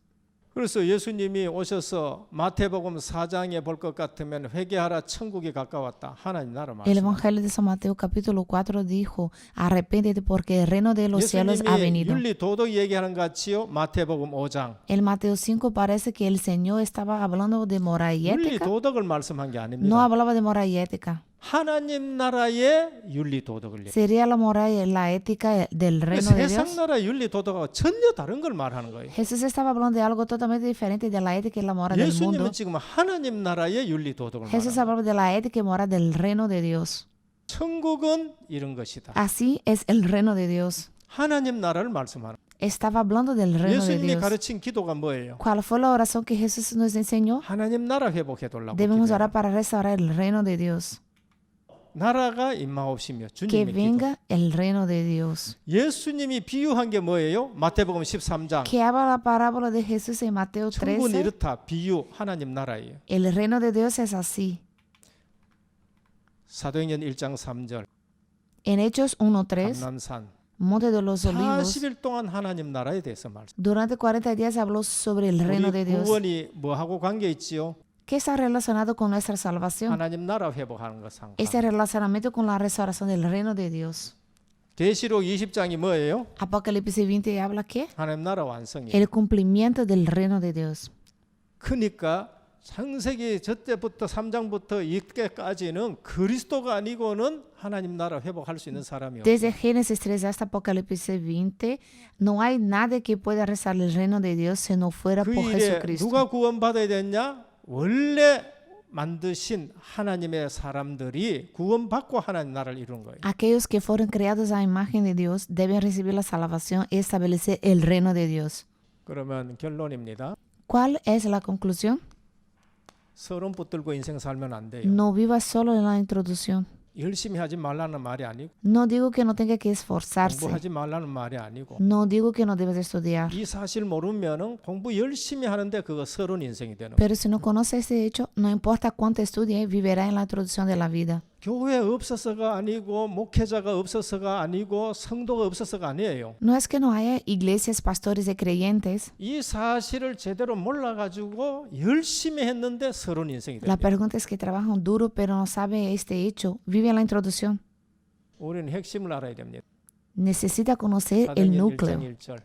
그래서 예수님이 오셔서 마태복음 4장에 볼 것 같으면 회개하라 천국이 가까웠다. 하나님 나라 El 말씀. Evangelio de San Mateo capítulo 4 dijo, arrepéntete porque el reino de los cielos ha 예수님이 venido. 윤리 도덕 얘기하는 것 같지요. 마태복음 5장. El Mateo 5 parece que el Señor estaba hablando de moral y 윤리 ética. 도덕을 말씀한 게 No 아닙니다. hablaba de moral y ética. 하나님 나라의 윤리 도덕을 얘기해요. Sería la moral y la ética del reino de 세상 Dios. 나라 윤리 도덕하고 전혀 다른 걸 말하는 거예요. Jesús estaba hablando de algo totalmente diferente de la ética y la moral del mundo. 예수님은 지금 하나님 나라의 윤리 도덕을 Jesús 말하는 거예요. hablaba de la ética y moral del reino de Dios. 천국은 이런 것이다. Así es el reino de Dios. 하나님 나라를 말씀하는 거예요. Estaba hablando del reino de 예수님이 Dios. 가르친 기도가 뭐예요? ¿Cuál fue la oración que Jesús nos enseñó? 하나님 나라 회복해 달라고 Debemos 기도해요. orar para restaurar el reino de Dios. 나라가 임하옵시며 Que 주님의 기도. venga el reino de Dios. 예수님이 비유한 게 뭐예요? 마태복음 13장. Que habla la parábola de Jesús en Mateo 천국은 13. 이렇다. 비유 하나님 나라예요. El reino de Dios es así. 사도행전 1장 3절. En Hechos 1:3, 감람산. Monte de los Olivos, 40일 동안 하나님 나라에 대해서 말씀. durante 40 días habló sobre el reino de 우리 Dios. 구원이 뭐하고 관계 있지요? ¿Qué está relacionado con nuestra salvación? 하나님 나라 회복하는 것 상관. Este relacionamiento con la restauración del reino de Dios. 계시록 20장이 뭐예요? Apocalipsis 20 habla qué? 하나님 나라 완성이에요. El cumplimiento del reino de Dios. 그러니까 창세기 저때부터 3장부터 이때까지는 그리스도가 아니고는 하나님 나라 회복할 수 있는 사람이 없어요. Desde Génesis 3 hasta Apocalipsis 20, no hay nada que pueda restaurar el reino de Dios si no fuera 그 por 일에 Jesucristo. 누가 구원받아야 됐냐? 원래 만드신 하나님의 사람들이 구원받고 하나님 나라를 이루는 거예요. Aquellos que fueron creados a imagen de Dios deben recibir la salvación y establecer el reino de Dios. 그러면 결론입니다. ¿Cuál es la conclusión? 서론 붙들고 인생 살면 안 돼요. No vivas solo en la introducción. 열심히 하지 말라는 말이 아니고 No digo que no tenga que esforzarse. 공부하지 말라는 말이 아니고 No digo que no debes estudiar. 이 사실 모르면은 공부 열심히 하는데 그거 서론 인생이 되는 거예요. Pero si no conoce este hecho, no importa cuánto estudie, vivirá en la introducción de la vida. 교회 없어서가 아니고 목회자가 없어서가 아니고 성도가 없어서가 아니에요. No es que no haya iglesias, pastores y creyentes. 이 사실을 제대로 몰라가지고 열심히 했는데 서론 인생이 La 됩니다. pregunta es que trabajan duro pero no saben este hecho. Vive en la introducción. 우리는 핵심을 알아야 됩니다. Necesita conocer el 사도행전 1장 núcleo. 1절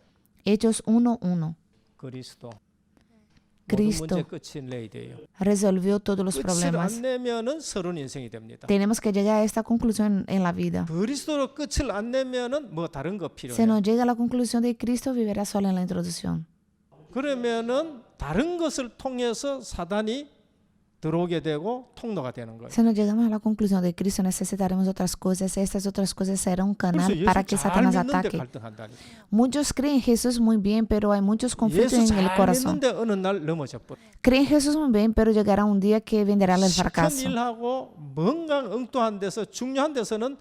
Hechos 1:1. 그리스도 Cristo 모든 문제 끝이 내야 돼요. resolvió todos los 끝을 problemas. 안 내면은 서론 인생이 됩니다. Tenemos que llegar a esta conclusión en la vida. 그리스도로 끝을 안 내면은 뭐 다른 거 Si 필요해요. no llega a la conclusión de Cristo, vivirá solo en la introducción. 그러면은 다른 것을 통해서 사단이 들어오게 되고 통로가 되는 거예요. Si no llegamos a la conclusión de Cristo, necesitaremos otras cosas. Estas otras cosas serán un 그래서 canal para que 예수 잘 Satanás 믿는데 ataque. 갈등한다니까. Muchos creen en Jesús muy bien, pero hay muchos conflictos 예수 en el 잘 corazón. 믿는데 어느 날 넘어져 버려. Creen en Jesús muy bien, pero llegará un día que vendrá el 시큰 fracaso. 일하고 뭔가 엉뚱한 데서 중요한 데서는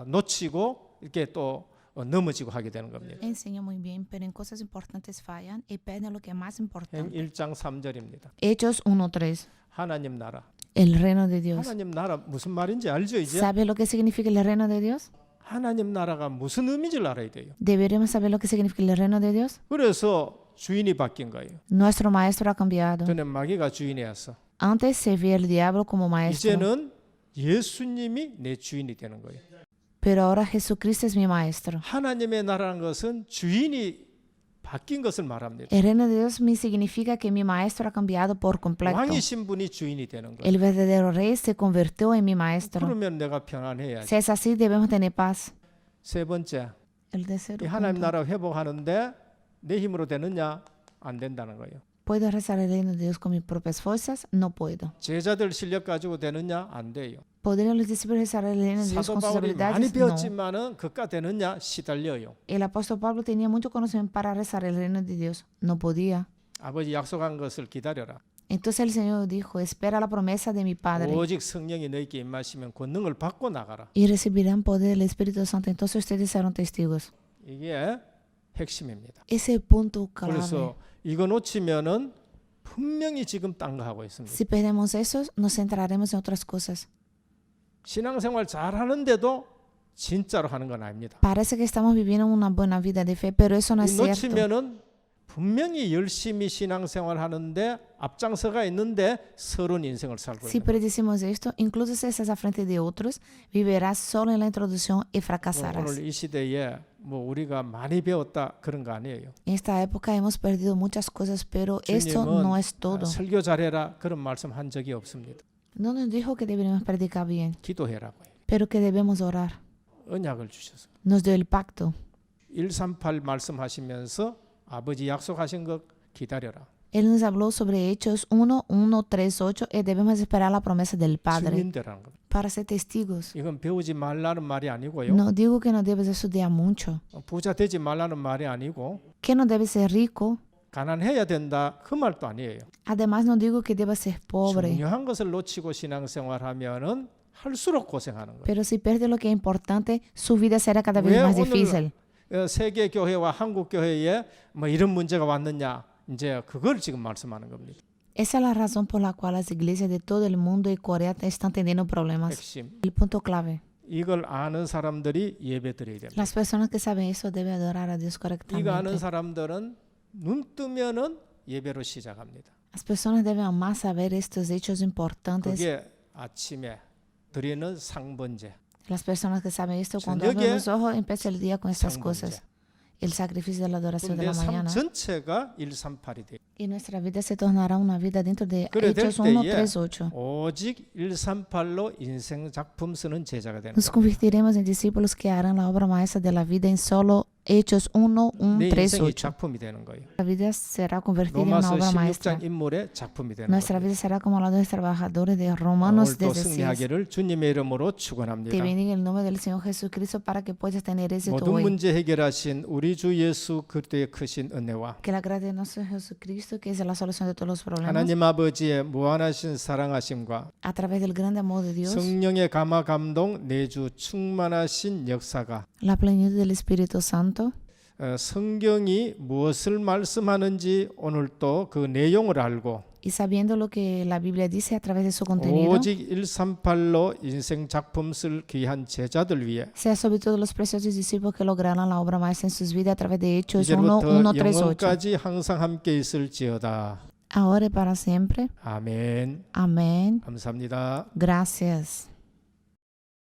놓치고 이렇게 또 넘어지고 하게 되는 겁니다. Enseña muy bien, pero en cosas importantes fallan y pierden lo que es más 행 importante. 1장 3절입니다. Hechos 1:3. 하나님 나라. El reino de Dios. 하나님 나라 무슨 말인지 알죠 이제? ¿Sabe lo que significa el reino de Dios? 하나님 나라가 무슨 의미인지를 알아야 돼요. Deberíamos saber lo que significa el reino de Dios. 그래서 주인이 바뀐 거예요. Nuestro maestro ha cambiado. 전에 마귀가 주인이었어. Antes se veía el diablo como maestro, 이제는 예수님이 내 주인이 되는 거예요. pero ahora Jesucristo es mi maestro. 하나님의 나라는 것은 주인이 바뀐 것을 말합니다. El reino de Dios me significa que mi maestro ha cambiado por completo. 왕이신 분이 주인이 되는 거예요. El verdadero rey se convirtió en mi maestro. 그러면 내가 평안해야지. Si es así, debemos tener paz. 세 번째, El tercero 이 하나님 punto. 나라 회복하는데 내 힘으로 되느냐? 안 된다는 거예요. ¿Puedo rezar el reino de Dios con mis propias fuerzas? No puedo. 제자들 실력 가지고 되느냐? 안 돼요. ¿Podrían los discípulos rezar el reino de Dios 사도 con sus 바울이 많이 habilidades? No. 배웠지만은 그가 되느냐? 시달려요. El apóstol Pablo tenía mucho conocimiento para rezar el reino de Dios. No podía. 아버지 약속한 것을 기다려라. Entonces el Señor dijo, espera la promesa de mi Padre 오직 성령이 너희에게 임하시면 권능을 받고 나가라. y recibirán poder del Espíritu Santo. Entonces ustedes serán testigos. 이게 핵심입니다. Ese punto clave. 그래서 이거 놓치면은 분명히 지금 딴 거 하고 있습니다. Si perdemos eso, nos centraremos en otras cosas. 신앙생활 잘 하는데도 진짜로 하는 건 아닙니다. Parece que estamos viviendo una buena vida de fe, pero eso no es 이 cierto. 놓치면은 분명히 열심히 신앙생활 하는데 앞장서가 있는데 서러운 인생을 살고 Si 있는 거예요. predecimos esto, incluso si estás a frente de otros, vivirás solo en la introducción y fracasarás. 오늘 이 시대에 뭐 우리가 많이 배웠다 그런 거 아니에요. En esta época hemos perdido muchas cosas, pero esto no es todo. 설교 잘해라 그런 말씀 한 적이 없습니다. No nos dijo que deberíamos predicar bien, 기도해라고요. pero que debemos orar. 언약을 주셔서 Nos dio el pacto. 138 말씀하시면서 아버지 약속하신 것 기다려라. Él nos habló sobre Hechos 1, 1, 3, 8 y debemos esperar la promesa del Padre 주민되라는 것. para ser testigos. 이건 배우지 말라는 말이 아니고요. No digo que no debes estudiar mucho, 부자 되지 말라는 말이 아니고 que no debes ser rico. 가난해야 된다 그 말도 아니에요. Además, no digo que debas ser pobre, 중요한 것을 놓치고 신앙생활하면은 할수록 고생하는 거예요. pero si pierdes lo que es importante, su vida será cada vez 왜 más 오늘 difícil. 세계 교회와 한국 교회에 뭐 이런 문제가 왔느냐? 이제 그걸 지금 말씀하는 겁니다. Esa es la razón por la cual las iglesias de todo el mundo y Corea están teniendo problemas. 핵심. El punto clave. 이걸 아는 사람들이 예배드려야 됩니다. Las personas que saben eso deben adorar a Dios 이거 아는 correctamente. 사람들은 눈 뜨면은 예배로 시작합니다. Las personas deben más saber estos hechos importantes. 그게 아침에 드리는 상번제, Las personas que saben esto, cuando abren los ojos, empieza el día con estas cosas. El sacrificio de la adoración de 내 la 삶 mañana. 전체가 138이 돼요. Y nuestra vida se tornará una vida dentro de 그래 될 Hechos 1, 때에 3, 8. 오직 138로 인생 작품 쓰는 제자가 되는 Nos 거예요. convertiremos en discípulos que harán la obra maestra de la vida en solo Hechos 1, 1, 내 3, 인생이 8. 작품이 되는 거예요. La vida será convertida en una 로마서 obra maestra. 16장 인물의 작품이 되는 Nuestra 거예요. vida será como la de los trabajadores de Romanos 오늘도 16. 승리하기를 주님의 이름으로 Te 축원합니다. bendiga en el nombre del Señor Jesucristo para que puedas tener éxito 모든 hoy. 문제 해결하신 우리 주 예수 그리스도의 크신 은혜와 Que la gracia de nuestro Jesucristo, que es la solución de todos los problemas, 하나님 아버지의 무한하신 사랑하심과 a través del grande amor de Dios, 성령의 감화 감동 내주 충만하신 역사가 la plenitud del Espíritu Santo, 성경이 무엇을 말씀하는지 오늘 또 그 내용을 알고 y sabiendo lo que la Biblia dice a través de su contenido, 오직 138로 인생 작품 쓸 귀한 제자들 위해 sea sobre todo los preciosos discípulos que lograron la obra maestra en sus vidas a través de Hechos 1, 이제부터 1, 3, 8. 영원까지 항상 함께 있을지어다. Ahora y para siempre. 아멘. Amén. 감사합니다. Gracias.